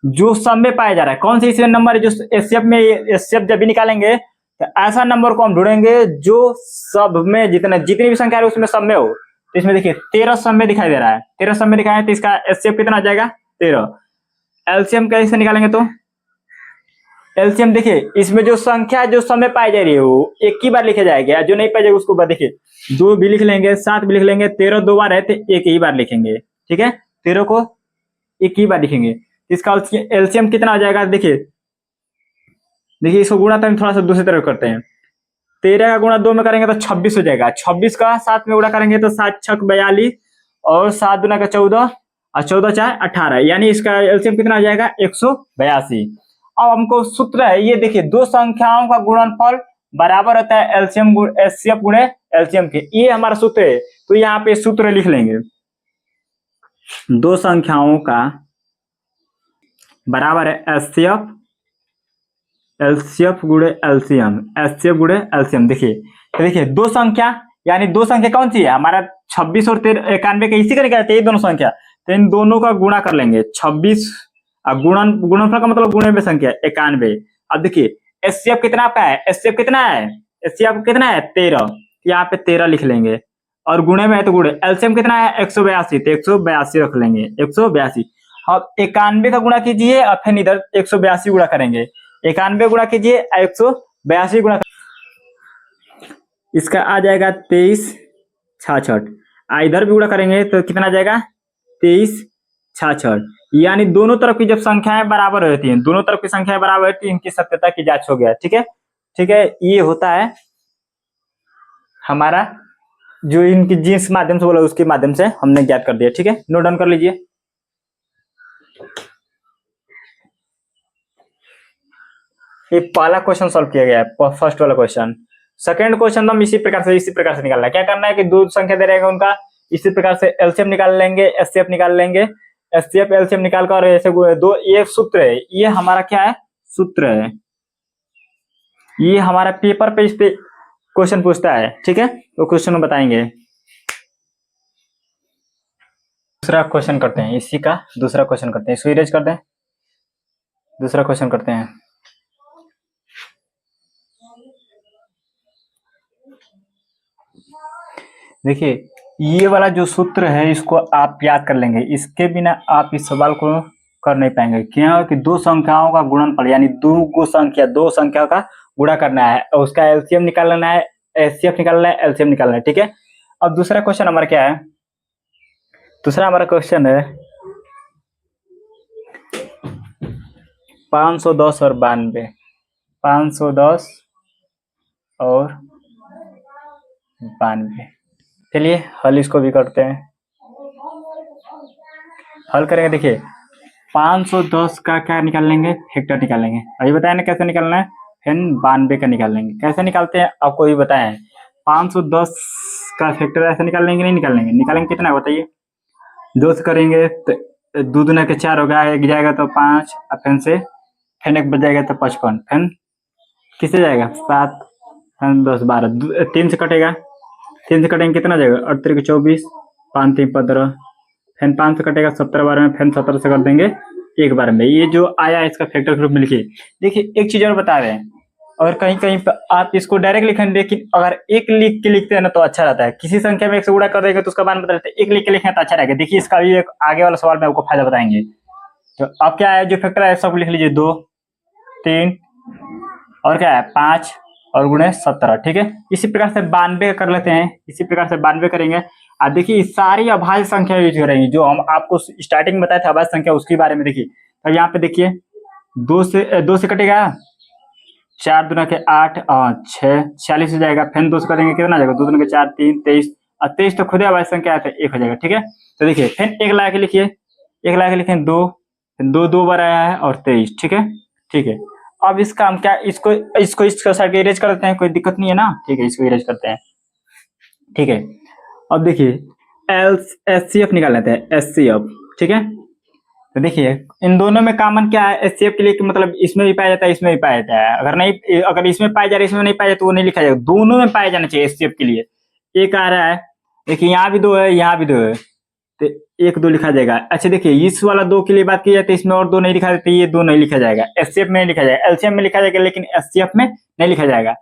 जो सब में पाया जा रहा है, कौन सी इसमें नंबर है जो एचसीएफ में, एचसीएफ जब भी निकालेंगे तो ऐसा नंबर को हम ढूंढेंगे जो सब में जितनी भी संख्या है उसमें सब में हो। तो इसमें देखिए 13 सब में दिखाई दे रहा है, 13 सब में दिखाया है, तो इसका एचसीएफ कितना आ जाएगा 13। एलसीएम कैसे निकालेंगे, तो एलसीएम देखिए इसमें जो संख्या जो समय पाई जा रही है वो एक ही बार लिखे जाएगा, जो नहीं पाई जाएगी उसको देखिए 2 भी लिख लेंगे, 7 भी लिख लेंगे, 13 2 बार है तो एक ही बार लिखेंगे, ठीक है। 13 को एक ही बार लिखेंगे। इसका एलसीएम कितना हो जाएगा, देखिए देखिए इसको गुणा तो हम थोड़ा सा दूसरी तरफ करते हैं। 13 का गुणा 2 में करेंगे तो 26 हो जाएगा, 26 का 7 में गुणा करेंगे तो 7 छक 42 और 7 दूना का 14 और 14 चार 18, यानी इसका एलसीएम कितना आ जाएगा 182। अब हमको सूत्र है ये, देखिए दो संख्याओं का गुणनफल बराबर होता है एलसीएम एचसीएफ गुणे एलसीएम के, ये हमारा सूत्र है। तो यहाँ पे सूत्र लिख लेंगे, दो संख्याओं का बराबर है एचसीएफ एलसीएफ गुणे एलसीएम, एचसीएफ गुणे एलसीएम। देखिए तो देखिए दो संख्या, यानी दो संख्या कौन सी है हमारा 26 और 91 का इसी का निकालते हैं, ये दोनों संख्या, तो इन दोनों का गुणा कर लेंगे। 26 गुणनफल का मतलब गुणे में संख्या 91। अब देखिए एचसीएफ कितना आपका है, एचसीएफ कितना है, एचसीएफ कितना है 13, यहाँ पे 13 लिख लेंगे, और गुणे में है तो गुणे। एलसीएम कितना है 182, तो 182 रख लेंगे, 182। अब 91 का गुणा कीजिए और फिर इधर 182 गुणा करेंगे, 91 गुणा कीजिए 182 गुणा, इसका आ जाएगा 23 66। इधर भी गुणा करेंगे तो कितना आ जाएगा 23 66, यानी दोनों तरफ की जब संख्याएं बराबर रहती हैं, दोनों तरफ की संख्याएं बराबर रहती है, इनकी सत्यता की जांच हो गया, ठीक है। ठीक है, ये होता है हमारा जो इनकी जिस माध्यम से बोला उसके माध्यम से हमने ज्ञात कर दिया, ठीक है। नोट डाउन कर लीजिए। ये पहला क्वेश्चन सॉल्व किया गया है, फर्स्ट वाला क्वेश्चन। सेकंड क्वेश्चन तो हम इसी प्रकार से निकालना है। क्या करना है कि दो संख्या दे रहेगा उनका, इसी प्रकार से एलसीएम निकाल लेंगे, एचसीएफ निकाल लेंगे, एचसीएफ एलसीएम निकाल कर ऐसे दो, ये सूत्र है, ये हमारा क्या है सूत्र है, ये हमारा पेपर पे इस पे क्वेश्चन पूछता है, ठीक है। तो क्वेश्चन में बताएंगे। दूसरा क्वेश्चन करते हैं, इसी का दूसरा क्वेश्चन करते हैं, इसको इरेज कर दें, दूसरा क्वेश्चन करते हैं। देखिए ये वाला जो सूत्र है इसको आप याद कर लेंगे, इसके बिना आप इस सवाल को कर नहीं पाएंगे। क्या कि दो संख्याओं का गुणनफल, यानी दो संख्या का गुणा करना है और उसका एलसीएम निकालना है, एचसीएफ निकालना है, एलसीएम निकालना है, ठीक है। अब दूसरा क्वेश्चन हमारा क्या है, दूसरा हमारा क्वेश्चन है 510 और 92, 510 और 92। चलिए हल इसको भी करते हैं, हल करेंगे। देखिए 510 का क्या निकाल लेंगे, फैक्टर निकाल लेंगे, अभी बताया ना कैसे निकालना है, फिर 92 का निकाल लेंगे। कैसे निकालते हैं आपको भी बताया है, 510 का फैक्टर ऐसे निकाल लेंगे, नहीं निकाल लेंगे, निकालेंगे कितना बताइए, 2 से करेंगे तो 2 दूना के 4 होगा, एक जाएगा तो 5, फिर से फिर एक बच जाएगा तो 55, फिर किससे जाएगा 7, 10 12, 3 से कटेगा, 3 से कटेंगे कितना जाएगा 8 24, 5 3 15, फिर 5 से कटेगा 17 12 में, फिर 17 से कर देंगे एक बार में, ये जो आया इसका फैक्टर ग्रुप में लिखिए। देखिए एक चीज और बता रहे हैं, और कहीं कहीं पे आप इसको डायरेक्ट लिखेंगे, लेकिन अगर एक लिख के लिखते हैं ना तो अच्छा रहता है। किसी संख्या में एक से गुणा कर देंगे तो उसका मान बदल देते हैं, एक लिख के लिखें तो अच्छा रहेगा। देखिए इसका भी एक आगे वाला सवाल में आपको फायदा बताएंगे। तो अब क्या है, जो फैक्टर है सब लिख लीजिए, 2 3 और क्या है 5 और गुणे 17, ठीक है। इसी प्रकार से 92 कर लेते हैं, इसी प्रकार से 92 करेंगे। अब देखिए सारी अभाज्य संख्या यूज करेंगे, जो हम आपको स्टार्टिंग में बताए थे अभाज्य संख्या, उसके बारे में देखिए। तो यहाँ पे देखिए 2 से कटेगा, 4 दूना के 8 और 6 46 हो जाएगा। फिर 2 से करेंगे कितना आ जाएगा, 2 दूना के 4 3 23 और 23 तो खुद अभाज्य संख्या है तो 1 हो जाएगा, ठीक है। तो देखिए फिर 1 लगा के लिखिए, 1 लगा के लिखे 2, 2 बार आया है और 23, ठीक है ठीक है। अब इसका हम क्या, इसको इसको इस साइड इरेज कर देते हैं, कोई दिक्कत नहीं है ना, ठीक है इसको इरेज करते हैं, ठीक है। अब देखिए एचसीएफ निकाल लेते हैं, एचसीएफ, ठीक है। तो देखिए इन दोनों में कॉमन क्या है, एचसीएफ के लिए कि मतलब इसमें भी पाया जाता है, इसमें भी पाया जाता है। अगर नहीं, अगर इसमें पाया जा रहा है इसमें नहीं पाया जाता तो वो नहीं लिखा जाएगा, दोनों में पाया जाना चाहिए एचसीएफ के लिए। एक आ रहा है, देखिए यहाँ भी 2 है, यहाँ भी 2 है, तो 1 2 लिखा जाएगा। अच्छा देखिए इस वाला 2 के लिए बात की जाती है, इसमें और 2 नहीं लिखा जाता, ये 2 नहीं लिखा जाएगा, एचसीएफ में नहीं लिखा जाएगा, एलसीएम में लिखा जाएगा लेकिन एचसीएफ में नहीं लिखा जाएगा।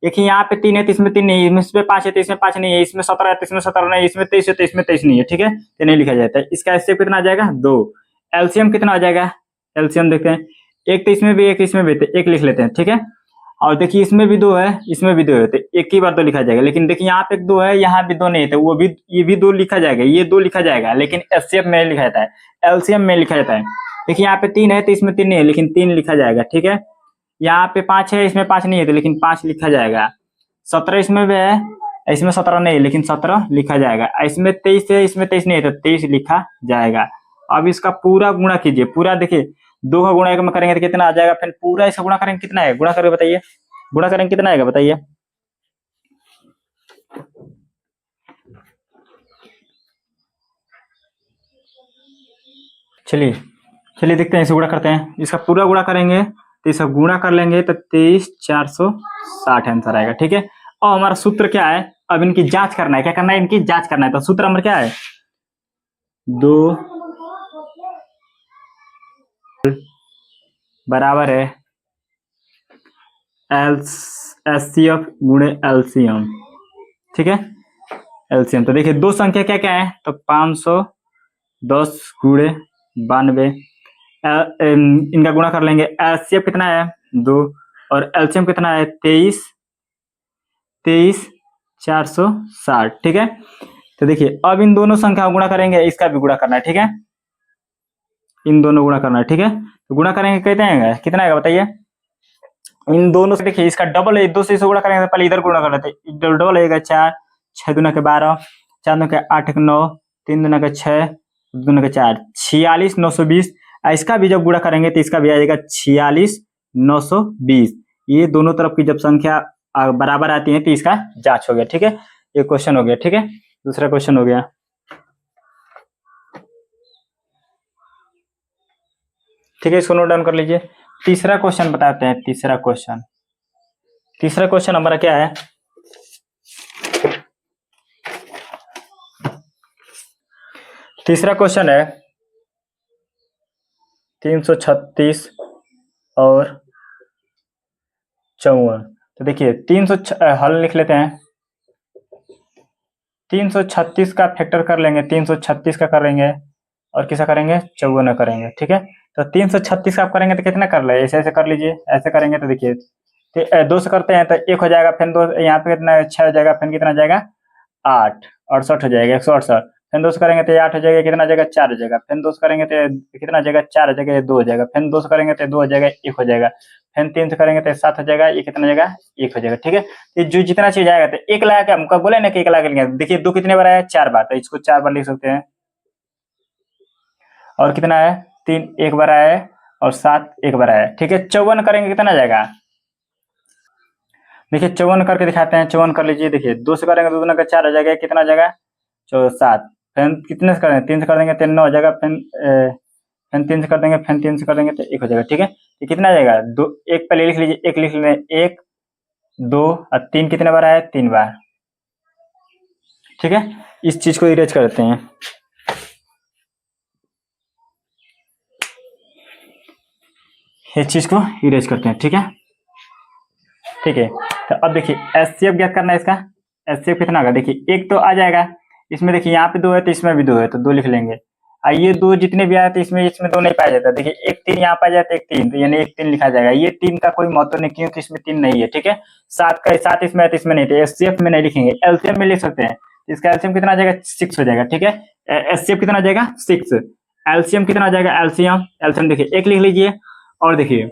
देखिए यहाँ पे 3 है तो इसमें 3 नहीं है, इसमें 5 है तो इसमें 5 नहीं है, इसमें 17 है तो इसमें 17 नहीं है, इसमें 23 है तो इसमें 23 नहीं है, ठीक है, तो नहीं लिखा जाता है। इसका एचसीएफ कितना आ जाएगा, 2। एलसीएम कितना आ जाएगा, एलसीएम देखते हैं, एक तो इसमें भी एक इसमें भी, तो 1 लिख लेते हैं, ठीक है। और देखिए इसमें भी 2 है, इसमें भी 2 है, तो एक ही बार 2 लिखा जाएगा। लेकिन देखिए यहाँ पे 2 है, यहाँ भी 2 नहीं है, तो वो भी, ये भी 2 लिखा जाएगा, ये 2 लिखा जाएगा, लेकिन एचसीएफ में लिखा जाता है, एलसीएम में लिखा जाता है। देखिए यहाँ पे 3 है तो इसमें 3 नहीं है, लेकिन 3 लिखा जाएगा, ठीक है। यहाँ पे 5 है, इसमें 5 नहीं है, तो लेकिन 5 लिखा जाएगा। 17 इसमें भी है, इसमें 17 नहीं है, लेकिन 17 लिखा जाएगा। इसमें 23 है, इसमें 23 नहीं है, तो 23 लिखा जाएगा। अब इसका पूरा गुणा कीजिए, पूरा देखिए 2 का गुणा 1 में करेंगे तो कितना आ जाएगा, फिर पूरा इसका गुणा करेंगे कितना है, गुणा करके बताइए, गुणा करेंगे कितना आएगा बताइए। चलिए चलिए देखते हैं, इसे गुणा करते हैं। इसका पूरा गुणा करेंगे तो इसका गुणा कर लेंगे तो 23,460 आंसर आएगा, ठीक है। और हमारा सूत्र क्या है, अब इनकी जांच करना है, क्या करना है, इनकी जांच करना है। तो सूत्र नंबर क्या है, 2 बराबर है एचसीएफ गुणे एलसीएम, ठीक है, एलसीएम। तो देखिए दो संख्या क्या क्या है, तो 510 गुणे 92, इनका गुणा कर लेंगे। एचसीएफ कितना है 2 और एलसीएम कितना है 23,460, ठीक है। तो देखिए अब इन दोनों संख्या का गुणा करेंगे, इसका भी गुणा करना है, ठीक है, इन दोनों गुणा करना है, ठीक है। तो गुणा करेंगे कहते हैं कितना आएगा बताइए, इन दोनों से देखिए इसका डबल है, 2 से गुणा करेंगे तो पहले इधर गुणा कर लेते हैं, डबल आएगा 4 6 दूना के 12 4 दूना के 8 9 3 दूना के 6 दूना के 4 46,920। इसका भी जब गुणा करेंगे तो इसका भी आ जाएगा 46,920। ये दोनों तरफ की जब संख्या बराबर आती है तो इसका जांच हो गया, ठीक है। ये क्वेश्चन हो गया, ठीक है। दूसरा क्वेश्चन हो गया, ठीक है, इसको नोट डाउन कर लीजिए। तीसरा क्वेश्चन बताते हैं, तीसरा क्वेश्चन हमारा क्या है, तीसरा क्वेश्चन है 336 और 54। तो देखिए 300 हल लिख लेते हैं, 336 का फैक्टर कर लेंगे, 336 का करेंगे और किसा करेंगे 54 करेंगे, ठीक है। तो 336 का आप करेंगे तो कितना कर ले, ऐसे ऐसे कर लीजिए, ऐसे करेंगे तो देखिए 2 से करते हैं तो 1 हो जाएगा, फिर 2 यहाँ पे कितना 6 हो जाएगा, फिर कितना जाएगा 8 68 हो जाएगा, 168। फिर 2 से करेंगे तो 8 हो जाएगा, कितना जाएगा 4 हो जाएगा। फिर 2 से करेंगे तो कितना जाएगा 4 हो जाएगा, 2 हो जाएगा। फिर 2 से करेंगे तो 2 हो जाएगा, 1 हो जाएगा। फिर 3 से करेंगे तो 7 हो जाएगा, ये कितना जाएगा 1 हो जाएगा, ठीक है। ये जो जितना चीज आएगा तो 1 लगा के हमको बोले ना कि 1 लगा के, देखिए 2 कितने बार आया 4 बार, तो इसको 4 बार लिख सकते हैं। और कितना है 3 1 बार आया है और 7 1 बार आया है, ठीक है। 54 करेंगे कितना जाएगा, देखिए 54 करके दिखाते हैं, 54 कर लीजिए। देखिए 2 से करेंगे तो 2 का 4 हो जाएगा, कितना जाएगा 7। फिर कितने से करेंगे 3 से कर देंगे तो 9 हो जाएगा, फिर 3 से कर देंगे, फिर 3 से कर देंगे तो 1 हो जाएगा, ठीक है। ये कितना जाएगा 2 1 पहले लिख लीजिए, 1 लिख लेंगे, 1 2 और 3 कितने बार आया 3 बार, ठीक है। इस चीज को इरेज करते हैं। इस चीज को इरेज करते हैं, ठीक है। ठीक है, तो अब देखिए एचसीएफ ज्ञात करना है इसका। एचसीएफ कितना होगा, देखिए एक तो आ जाएगा, इसमें देखिए यहाँ पे 2 है तो इसमें भी 2 है तो 2 लिख लेंगे। ये 2 जितने भी आए तो इसमें 2 नहीं पाया जाता। देखिए एक 3 यहाँ पाया जाता है, एक 3, तो यानी एक 3 लिखा जाएगा। ये 3 का कोई महत्व नहीं क्योंकि इसमें 3 नहीं है, ठीक है। 7 का 7 इसमें है तो इसमें नहीं, तो एचसीएफ में नहीं लिखेंगे, एलसीएम में लिख सकते हैं। इसका एलसीएम कितना आ जाएगा, 6 हो जाएगा, ठीक है। एचसीएफ कितना आ जाएगा, 6। एलसीएम कितना आ जाएगा, एलसीएम एलसीएम देखिए 1 लिख लीजिए। और देखिए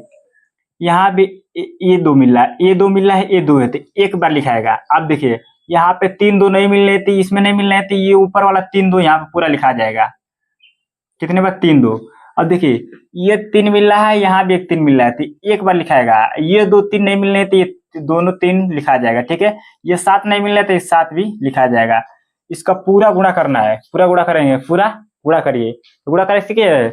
यहाँ भी ये 2 मिल रहा है, ये 2 मिल रहा है, ये 2 है तो एक बार लिखाएगा। अब देखिए यहाँ पे 3 2 नहीं मिल रहे थे, इसमें नहीं मिल रहे थे, ये ऊपर वाला 3 2 यहाँ पे पूरा लिखा जाएगा। कितने बार, 3 2। अब देखिए ये 3 मिल रहा है, यहाँ भी एक 3 मिल रहा है तो एक बार लिखाएगा। ये 2 3 नहीं मिल रहे तो ये दोनों 3 लिखा जाएगा, ठीक है। ये 7 नहीं मिल रहा तो ये 7 भी लिखा जाएगा। इसका पूरा गुणा करना है, पूरा गुणा करेंगे, पूरा गुणा करिए। तो गुणा करें सीखिए,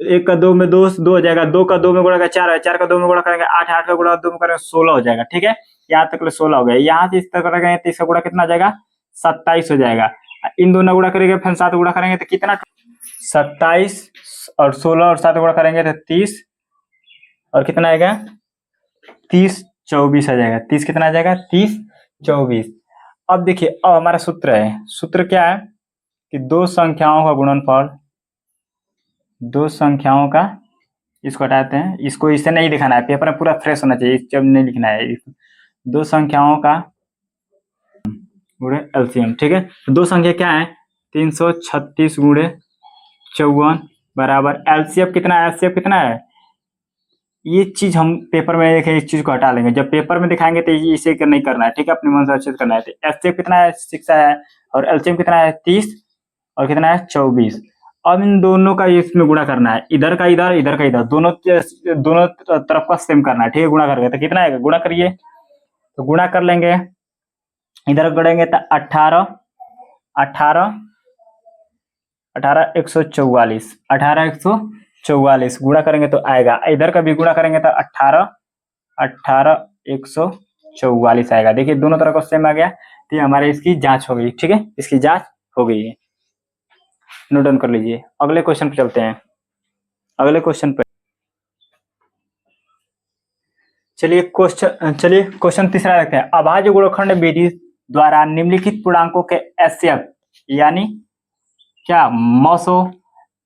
1 का 2 में 2 हो जाएगा, 2 का 2 में गुणा 4 है, 4 का 2 में गुणा करेंगे 8, 8 का गुणा 2 में करेंगे 16 हो जाएगा, ठीक है। यहाँ तक 16 हो गया। यहाँ से इस तक करेंगे तो इसका गुणा कितना आ जाएगा, 27 हो जाएगा। इन दोनों गुणा करेंगे फिर 7 गुणा करेंगे तो कितना, 27 और 16 और 7 गुणा करेंगे तो 30 और कितना आएगा, 30 24 आ जाएगा। 30 कितना आ जाएगा, 30 24। अब देखिए अब हमारा सूत्र है, सूत्र क्या है कि दो संख्याओं का गुणनफल, दो संख्याओं का, इसको हटाते हैं, इसको इसे नहीं दिखाना है, पेपर में पूरा फ्रेश होना चाहिए, जब नहीं लिखना है। दो संख्याओं का गुणे एलसीएम, ठीक है। तो दो संख्या क्या है, 336 गुणे 54 बराबर एलसीएफ कितना है, एलसीएफ कितना है। ये चीज हम पेपर में देखें, इस चीज को हटा लेंगे, जब पेपर में दिखाएंगे तो इसे नहीं करना है, ठीक है। अपने मन से अच्छे से करना है। तो एलसीएफ कितना है, 6 है, और एलसीएम कितना है, 30 और कितना है, 24। अब इन दोनों का इसमें गुणा करना है, इधर का इधर, इधर का इधर, दोनों तरफ का सेम करना है, ठीक है। गुणा करके तो कितना आएगा, गुणा करिए, तो गुणा कर लेंगे, इधर गढ़ेंगे तो 18 18 18 144, 18 144 गुणा करेंगे तो आएगा। इधर का भी गुणा करेंगे तो 18 18 144 आएगा। देखिए दोनों तरफ का सेम आ गया, तो ये हमारे इसकी जांच हो गई, ठीक है। इसकी जांच हो गई है, नोट डाउन कर लीजिए। अगले क्वेश्चन पे चलते हैं। अगले क्वेश्चन पे चलिए क्वेश्चन तीसरा रखते हैं। अभाज्य गुणनखंड विधि द्वारा निम्नलिखित पूर्णांकों के एचसीएफ यानी क्या, मौसो,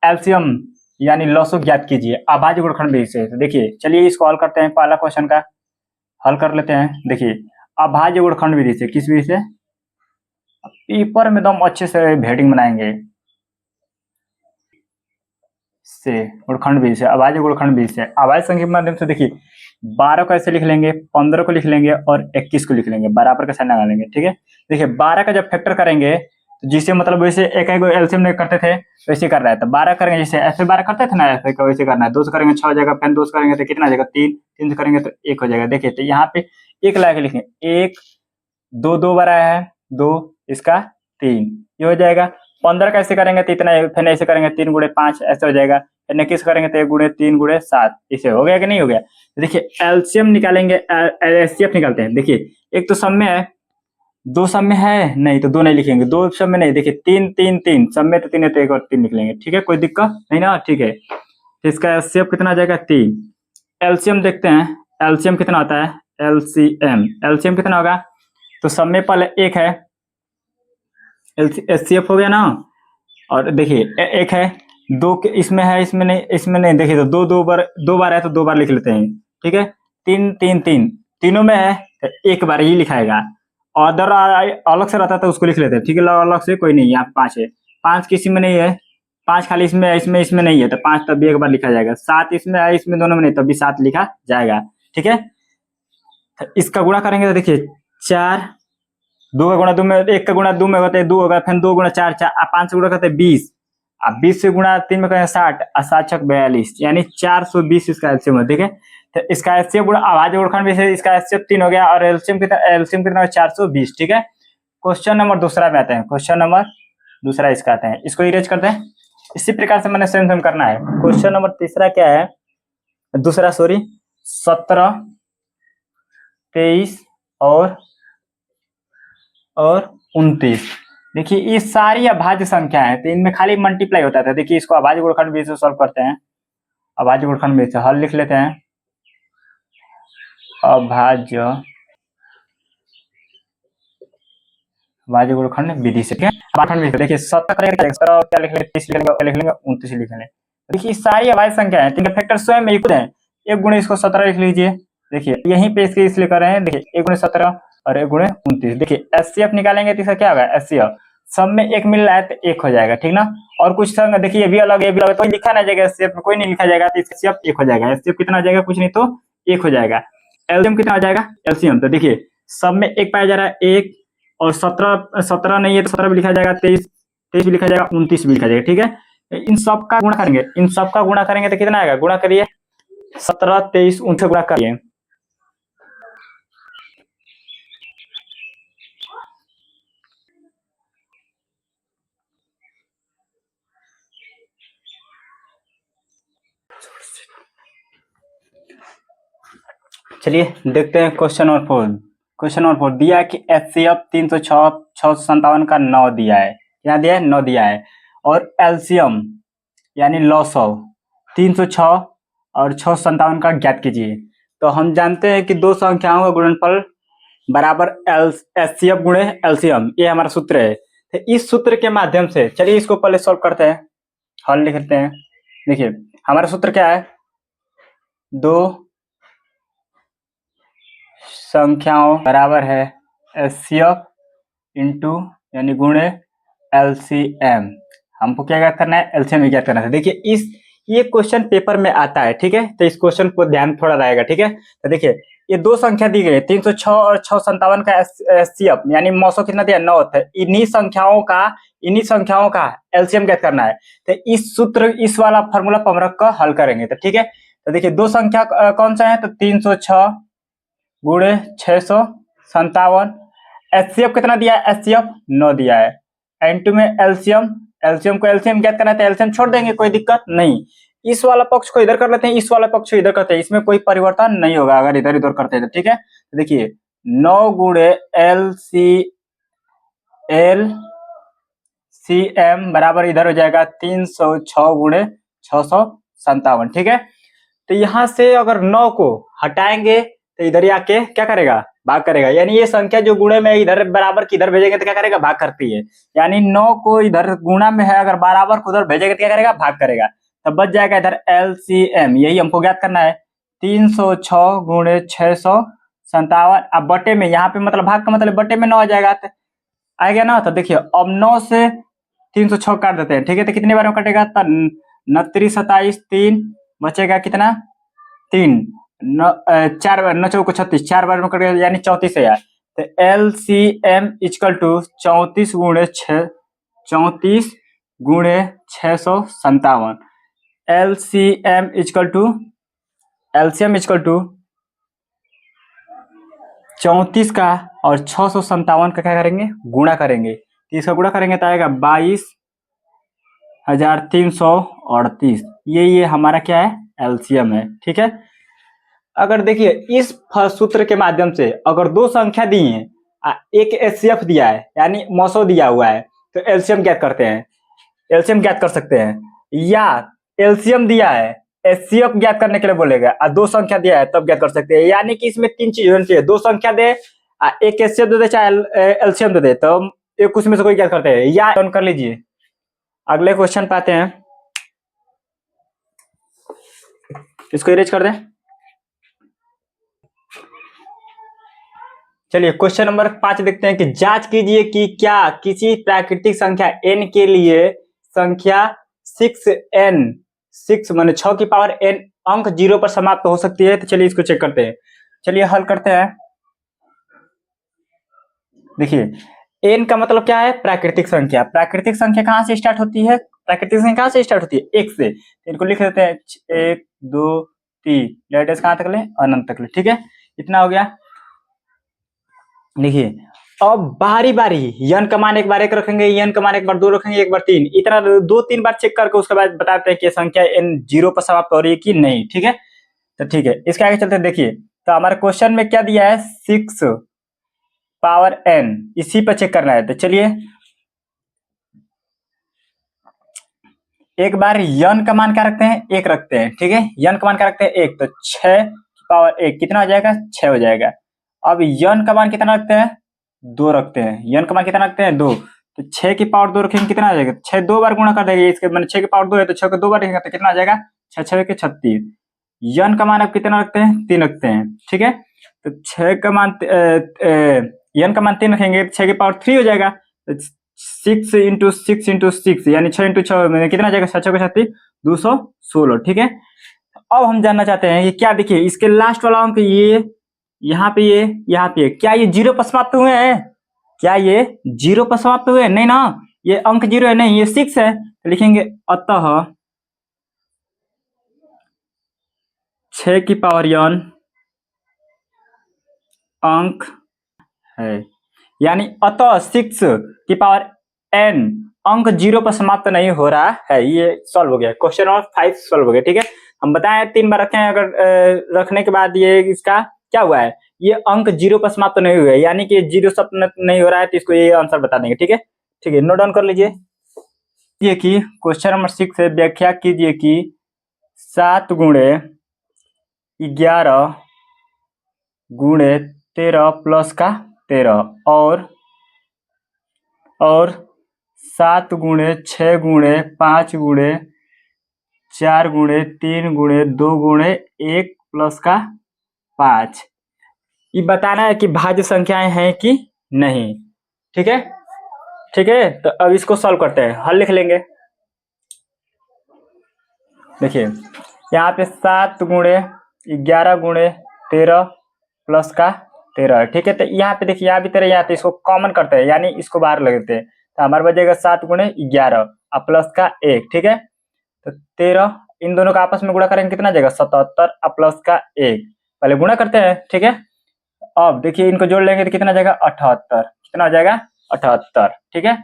एलसीएम यानी लॉसो ज्ञात कीजिए अभाज्य गुणनखंड विधि से। तो देखिए चलिए इसको हल करते हैं, पहला क्वेश्चन का हल कर लेते हैं। देखिए अभाज्य गुणनखंड विधि से, किस विधि से, पेपर में एकदम अच्छे से हेडिंग बनाएंगे से, गुणनखंड विधि से, अभाज्य गुणनखंड विधि से। अभाज्य संख्या के माध्यम से देखिए 12 को ऐसे लिख लेंगे, 15 को लिख लेंगे और 21 को लिख लेंगे, बराबर का साइन लगा लेंगे, ठीक है। देखिए 12 का जब फैक्टर करेंगे तो जिसे मतलब वैसे एक एलसीएम नहीं करते थे वैसे कर रहा है, तो 12 करेंगे, जैसे ऐसे 12 करते थे ना, ऐसे वैसे करना है। 2 से करेंगे 6 हो जाएगा, फिर 2 से करेंगे तो कितना आ जाएगा, 3, 3 से करेंगे तो 1 हो जाएगा। देखिए तो यहाँ पे 1 लगा के लिखें, 1 2 2 बार आया है 2, इसका 3, ये हो जाएगा। 15 का ऐसे करेंगे तो इतना, फिर ऐसे करेंगे 3 गुणे 5 ऐसे हो जाएगा, फिर 21 करेंगे तो 1 गुणे 3 गुणे 7, इसे हो गया कि नहीं हो गया। देखिए एलसीएम निकालेंगे, एचसीएफ निकालते हैं। देखिए एक तो सब में है, 2 सब में है नहीं तो 2 नहीं लिखेंगे, 2 सब में नहीं। देखिए 3 3 3 सब में तो 3 है तो 1 और 3 लिख लेंगे, ठीक है, कोई दिक्कत नहीं ना, ठीक है। तो इसका एचसीएफ कितना आ जाएगा, 3। एलसीएम देखते हैं, एलसीएम कितना आता है, एलसीएम कितना होगा, तो सब में पहले 1 है, एचसीएफ हो गया ना। और देखिए 1 है, 2 इसमें है, इसमें नहीं। देखिए तो 2 बार है तो 2 बार लिख लेते हैं, ठीक है। 3 3 3 तीनों में है तो 1 बार ही लिखाएगा, अदर अलग से रहता तो उसको लिख लेते हैं, ठीक है, अलग से कोई नहीं। यहाँ 5 है, 5 किसी में नहीं है, 5 खाली इसमें नहीं है तो 5 तब भी 1 बार लिखा जाएगा। 7 इसमें है, इसमें दोनों में नहीं, तब भी 7 लिखा जाएगा, ठीक है। तो इसका गुणा करेंगे तो देखिए 4, 2 का गुणा 2 में, 1 का गुणा 2 में होता है 2 होगा, फिर 2 गुणा 4 4, 5 से गुणा करते हैं 20, अब 20 से गुणा 3 में करेंगे 60 और 7 छक 42, यानी 420 इसका एलसीएम है, ठीक है। तो इसका एचसीएफ गुणा अभाज्य गुणनखंड विधि से इसका एचसीएफ 3 हो गया और एलसीएम कितना 420, ठीक है। क्वेश्चन नंबर दूसरा में आते हैं, क्वेश्चन नंबर दूसरा इसका आते हैं, इसको इरेज करते हैं। इसी प्रकार से मैंने सेम करना है। क्वेश्चन नंबर तीसरा क्या है, दूसरा 17 23 और 29। देखिए ये सारी अभाज्य संख्या है तो इनमें खाली मल्टीप्लाई होता था। देखिए इसको अभाज्य गुणनखंड विधि से सॉल्व करते हैं, अभाज्य गुणनखंड विधि से हल लिख लेते हैं। अभाज्य भाज्य गुणनखंड विधि से, ठीक है। अब 8वां विधि देखिए 17 करेंगे, 17 क्या लिख लेंगे, 30 लिख लेंगे, क्या लिख लेंगे, 29 लिख लेंगे। देखिए सारी अभाज्य संख्या है, तीन फैक्टर स्वयं में इक्वल है। एक गुणे इसको 17 लिख लीजिए, देखिए यहीं पे इसके इसलिए कर रहे हैं, देखिए 1 गुणे 17 और 1 गुणे 29। देखिए एचसीएफ निकालेंगे तो इसका क्या होगा, एचसीएफ सब में एक मिल रहा है तो एक हो जाएगा, ठीक ना। और कुछ संग देखिए ये भी अलग, ये भी अलग, कोई लिखा ना जाएगा एचसीएफ में, कोई नहीं लिखा जाएगा तो एचसीएफ एक हो जाएगा। एचसीएफ कितना हो जाएगा, कुछ नहीं तो एक हो जाएगा। एलसीएम कितना हो जाएगा, एलसीएम तो देखिए सब में एक पाया जा रहा है एक, और 17 17 नहीं है तो 17 भी लिखा जाएगा, 23 23 भी लिखा जाएगा, 29 भी लिखा जाएगा, ठीक है। इन सब का गुणा करेंगे, इन सब का गुणा करेंगे तो कितना आएगा, गुणा करिए 17 23 उनसे गुणा करिए। चलिए देखते हैं क्वेश्चन नंबर 4। क्वेश्चन नंबर 4 दिया है कि एचसीएफ 306 657 का 9 दिया है, क्या दिया है, 9 दिया है। और एलसीएम यानी लॉस ऑफ 306 और 657 का ज्ञात कीजिए। तो हम जानते हैं कि दो संख्याओं का गुणनफल बराबर एचसीएफ गुणे एलसीएम, ये हमारा सूत्र है। तो इस सूत्र के माध्यम से चलिए इसको पहले सॉल्व करते हैं, हल लिख लेते हैं। देखिए हमारा सूत्र क्या है, दो संख्याओं बराबर है एचसीएफ इंटू यानी गुणे एलसीएम। हमको क्या ज्ञात करना है, एलसीएम ज्ञात करना है। देखिए इस ये क्वेश्चन पेपर में आता है, ठीक है, तो इस क्वेश्चन को ध्यान थोड़ा रहेगा, ठीक है। तो देखिए ये दो संख्या दी गई है 306 और 657 का एचसीएफ यानी मौसो कितना दिया, 9 है। इन्हीं संख्याओं का एलसीएम ज्ञात करना है। तो इस सूत्र इस वाला फॉर्मूला पर हम रख कर हल करेंगे, तो ठीक है। तो देखिए दो संख्या कौन सा है, तो 306 गुणे 657। एचसीएफ कितना दिया है, एचसीएफ 9 दिया है। एंटू में एलसीएम, एलसीएम को एलसीएम ज्ञात करना है तो एलसीएम छोड़ देंगे, कोई दिक्कत नहीं। इस वाला पक्ष को इधर कर लेते हैं, इस वाला पक्ष को इधर करते हैं, इसमें कोई परिवर्तन नहीं होगा अगर इधर इधर करते हैं तो, ठीक है। तो देखिए 9 गुणे एलसीएम बराबर इधर हो जाएगा 306 गुणे 657, ठीक है। तो यहां से अगर 9 को हटाएंगे तो इधर ही आके क्या करेगा, भाग करेगा। यानी ये संख्या जो गुणे में इधर बराबर की इधर भेजेंगे तो क्या करेगा, भाग करती है। यानी 9 को इधर गुणा में है, अगर बराबर को उधर भेजेंगे तो क्या करेगा, भाग करेगा। तब बच जाएगा इधर एलसीएम, यही हमको ज्ञात करना है 306 गुणे 657। अब बटे में यहाँ पे मतलब भाग का मतलब बटे में 9 आ जाएगा, तो आ गया ना। तो देखिए अब 9 से 306 काट देते हैं, ठीक है। तो कितने बार में कटेगा, 29 27 3 बचेगा कितना, 3 4 बार 9 चौको 36, 4 बार में कटेगा यानी 34 है यार। तो एलसीएम इक्वल टू 34 गुणे 657। एलसीएम इक्वल टू 34 का और 657 का क्या करेंगे, गुणा करेंगे। तो इसका गुणा करेंगे तो आएगा 22,338। ये हमारा क्या है, एलसीएम है, ठीक है। अगर देखिए इस सूत्र के माध्यम से अगर दो संख्या दी है, एक एचसीएफ दिया है यानी मौसो दिया हुआ है, तो एलसीएम ज्ञात करते हैं, एलसीएम ज्ञात कर सकते हैं। या एलसीएम दिया है एचसीएफ ज्ञात करने के लिए बोलेगा, और दो संख्या दिया है तब ज्ञात कर सकते हैं। यानी कि इसमें तीन चीज होनी चाहिए, दो संख्या दे, एक एचसीएफ दे दे, चाहे एलसीएम दे दे, तो एक उसमें से कोई ज्ञात करते हैं। या ऑन कर लीजिए, अगले क्वेश्चन पे आते हैं, इसको इरेज कर दें। चलिए क्वेश्चन नंबर 5 देखते हैं कि जांच कीजिए कि क्या किसी प्राकृतिक संख्या n के लिए संख्या 6 माने 6 की पावर n अंक 0 पर समाप्त हो सकती है। तो चलिए इसको चेक करते हैं, चलिए हल करते हैं। देखिए n का मतलब क्या है, प्राकृतिक संख्या। प्राकृतिक संख्या कहां से स्टार्ट होती है, प्राकृतिक संख्या कहां से स्टार्ट होती है, 1 से। इनको लिख देते हैं 1 2 3, लेटेस्ट कहां तक ले, अनंत तक ले, ठीक है। इतना हो गया। देखिए अब बारी बारी यन का मान एक बार 1 रखेंगे, यन का मान एक बार 2 रखेंगे, एक बार 3, इतना 2-3 बार चेक करके उसके बाद बताते हैं कि संख्या n 0 पर समाप्त हो रही है कि नहीं, ठीक है। तो ठीक है, इसके आगे चलते हैं। देखिए तो हमारे क्वेश्चन में क्या दिया है, 6 पावर n, इसी पर चेक करना है। तो चलिए एक बार यन का मान क्या रखते हैं, 1 रखते हैं, ठीक है। यन का मान क्या रखते हैं, 1, तो 6 पावर 1 कितना हो जाएगा, 6 हो जाएगा। अब यन का मान कितना रखते हैं, 2 रखते हैं। यन का मान कितना रखते हैं, 2। तो 6 की पावर 2 रखेंगे कितना आ जाएगा, 6 2 बार गुणा कर देंगे इसके, मैंने 6 की पावर 2 है तो 6 को 2 बार रखेंगे तो कितना आ जाएगा, 6 6 के 36। यन का मान अब कितना रखते हैं, 3 रखते हैं, ठीक है। तो 6 का मान यन का मान 3 रखेंगे, 6 की पावर 3 हो जाएगा। तो 6 इंटू 6 इंटू 6 यानी 6 इंटू 6 में कितना आ जाएगा, 6 6 को 36, 216, ठीक है। अब हम जानना चाहते हैं कि क्या, देखिए इसके लास्ट वाला अंक ये यहाँ पे, ये यहाँ पे, क्या ये 0 पर समाप्त हुए हैं, क्या ये 0 पर समाप्त हुए हैं, नहीं ना, ये अंक 0 है, नहीं ये 6 है। तो लिखेंगे अतः 6 की पावर n अंक है, यानी अतः 6 की पावर n अंक 0 पर समाप्त नहीं हो रहा है। ये सॉल्व हो गया, क्वेश्चन नंबर 5 सॉल्व हो गया, ठीक है। हम बताएं 3 बार रखे हैं, अगर रखने के बाद ये इसका क्या हुआ है, ये अंक 0 पर समाप्त नहीं हुआ है, यानी कि 0 समाप्त नहीं हो रहा है, तो इसको ये आंसर बता देंगे, ठीक है। ठीक है, नोट डाउन कर लीजिए। ये कि क्वेश्चन नंबर 6 है, व्याख्या कीजिए कि 7 गुणे 11 गुणे 13 प्लस का 13 और 7 गुणे 6 गुणे 5 गुणे 4 गुणे 3 गुणे 2 गुणे 1 प्लस का 5। ये बताना है कि भाज्य संख्याएं हैं कि नहीं, ठीक है। ठीक है, तो अब इसको सॉल्व करते हैं, हल लिख लेंगे। देखिए यहाँ पे 7 गुणे 11 गुणे 13 प्लस का 13, ठीक है। तो यहाँ पे देखिए, यहाँ भी 13, यहाँ पे इसको कॉमन करते हैं, यानी इसको बाहर लगते हैं, तो हमारे बचेगा 7 गुणे 11 और प्लस का 1, ठीक है। तो 13, इन दोनों का आपस में गुणा करेंगे कितना जाएगा, 77 और प्लस का 1, पहले गुणा करते हैं, ठीक है। अब देखिए इनको जोड़ लेंगे तो कितना जाएगा, 78, कितना हो जाएगा, 78, ठीक है।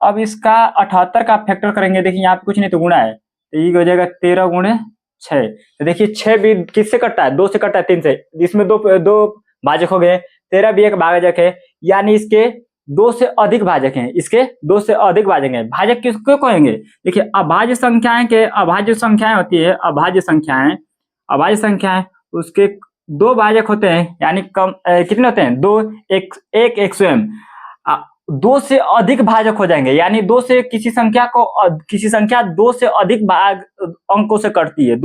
अब इसका 78 का फैक्टर करेंगे, देखिए यहाँ पे कुछ नहीं तो गुणा है, तो ये हो जाएगा 13 गुणे 6। तो देखिए 6 भी किससे कटता है, 2 से कटता है, 3 से, इसमें दो भाजक हो गए, 13 भी एक भाजक है, यानी इसके 2 से अधिक भाजक हैं, इसके 2 से अधिक भाजक हैं। भाजक किसको कहेंगे, देखिए अभाज्य संख्याएं के, अभाज्य संख्याएं होती है, अभाज्य संख्याएं उसके 2 भाजक होते हैं, यानी कम कितने होते हैं, 2, एक स्वयं 2 से अधिक भाजक हो जाएंगे, यानी 2 से किसी संख्या 2 से अधिक भाग अंकों से कटती है,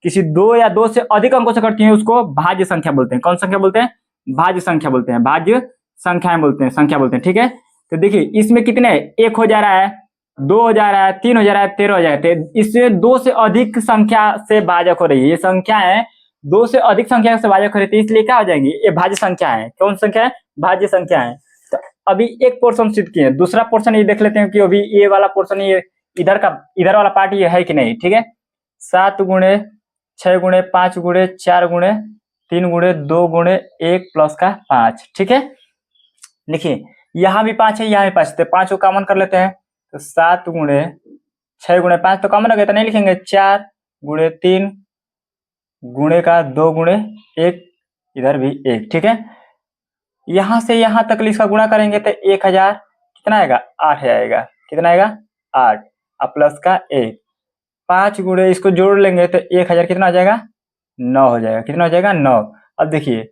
किसी 2 या 2 से अधिक अंकों से कटती है, उसको भाज्य संख्या बोलते हैं। कौन संख्या बोलते हैं, भाज्य संख्या बोलते हैं, भाज्य संख्या बोलते हैं, ठीक है। तो देखिए इसमें कितने, 1 हो जा रहा है, 2 हो जा रहा है, 3 हो जा रहा है, 13 हो जा रहा है, इसमें 2 से अधिक संख्या से भाजक हो रही है, ये संख्या है 2 से अधिक संख्या से भाजक हो रही है, इसलिए क्या हो जाएंगी, ये भाज्य संख्या है। कौन संख्या है, भाज्य संख्या है। तो अभी एक पोर्शन सिद्ध किए, दूसरा पोर्शन ये देख लेते हैं कि अभी ये वाला पोर्शन, ये इधर वाला पार्ट ये है कि नहीं, ठीक है। 7 गुणे 6 गुणे 5 गुणे 4 गुणे 3 गुणे 2 गुणे 1 प्लस का 5, ठीक है। देखिए यहाँ भी 5 है, यहाँ भी 5 है, तो 5 को कॉमन कर लेते हैं, तो 7 गुणे 6 गुणे 5 तो कॉमन हो गया, तो नहीं लिखेंगे, 4 गुणे 3 गुणे का 2 गुणे 1, इधर भी 1, ठीक है। यहां से यहां तक इसका गुणा करेंगे तो 1000 कितना आएगा, 8 आएगा, कितना आएगा, 8 और प्लस का 1, 5 गुणे इसको जोड़ लेंगे तो 1000 कितना हो जाएगा, 9 हो जाएगा, कितना हो जाएगा, 9। अब देखिए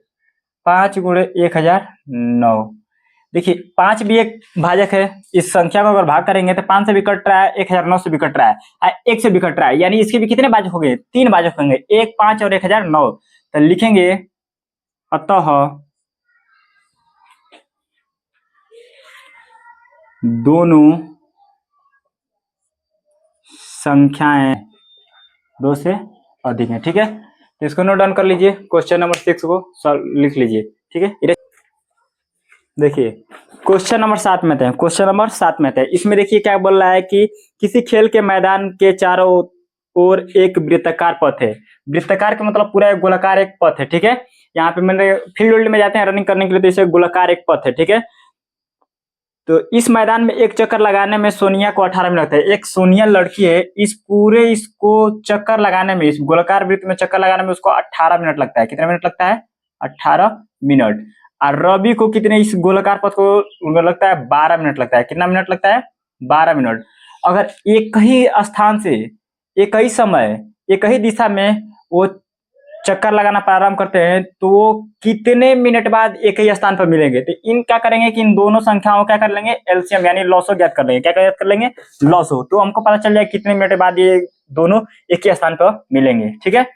5 गुणे 1000 9, देखिए 5 भी एक भाजक है, इस संख्या को अगर भाग करेंगे तो 5 से भी कट रहा है, 1009 से भी कट रहा है, 1 से भी कट रहा है, यानी इसके भी कितने भाजक हो गए, 3 भाजक होंगे, 1 5 और 1009। तो लिखेंगे अतः दोनों संख्याएं 2 से अधिक हैं, ठीक है। तो इसको नोट डाउन कर लीजिए, क्वेश्चन नंबर 6 को लिख लीजिए, ठीक है। देखिए क्वेश्चन नंबर 7 में थे, क्वेश्चन नंबर 7 में थे, इसमें देखिए क्या बोल रहा है कि किसी खेल के मैदान के चारों ओर एक वृत्ताकार पथ है। वृत्ताकार का मतलब पूरा एक गोलाकार एक पथ है, ठीक है। यहाँ पे मैंने फील्ड में जाते हैं रनिंग करने के लिए, तो इसे गोलाकार एक पथ है, ठीक है। तो इस मैदान में एक चक्कर लगाने में सोनिया को 18 मिनट लगता है। एक सोनिया लड़की है, इसको चक्कर लगाने में, इस गोलाकार वृत्त में चक्कर लगाने में उसको 18 मिनट लगता है। कितना मिनट लगता है, 18 मिनट। और रवि को कितने, इस गोलाकार पथ को लगता है 12 मिनट लगता है। कितना मिनट लगता है, 12 मिनट। अगर एक ही स्थान से, एक ही समय, एक ही दिशा में वो चक्कर लगाना प्रारंभ करते हैं तो कितने मिनट बाद एक ही स्थान पर मिलेंगे। तो इन क्या करेंगे कि इन दोनों संख्याओं क्या कर लेंगे, एलसीएम यानी लॉसो ज्ञात कर लेंगे। क्या ज्ञात कर लेंगे, लॉसो। तो हमको पता चल जाए कितने मिनट बाद ये दोनों एक ही स्थान पर मिलेंगे। ठीक है,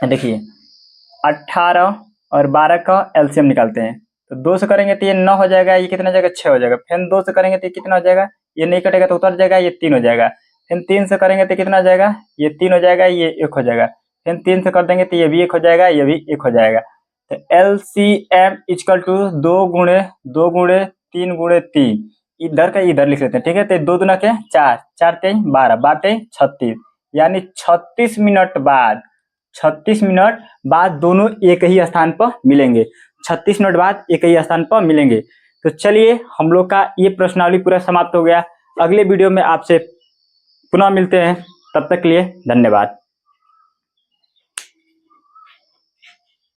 देखिए 18 और 12 का एलसीएम निकालते हैं। तो 2 से करेंगे तो ये 9 हो जाएगा, ये कितना हो जाएगा 6 हो जाएगा। फिर 2 से करेंगे तो ये कितना हो जाएगा, ये नहीं कटेगा तो उतर जाएगा, ये 3 हो जाएगा। फिर 3 से करेंगे तो कितना हो जाएगा, ये 3 हो जाएगा, ये 1 हो जाएगा। फिर 3 से कर देंगे तो ये भी 1 हो जाएगा, ये भी 1 हो जाएगा। तो एलसीएम इक्वल टू 2 गुणे 2 गुणे 3 गुणे 3, इधर का इधर लिख लेते हैं। ठीक है, तो 2 दूना के 4, 4 3 12, 12 3 36, यानी 36 मिनट बाद 36 मिनट बाद दोनों एक ही स्थान पर मिलेंगे। 36 मिनट बाद एक ही स्थान पर मिलेंगे। तो चलिए हम लोग का ये प्रश्नावली पूरा समाप्त हो गया। अगले वीडियो में आपसे पुनः मिलते हैं, तब तक के लिए धन्यवाद।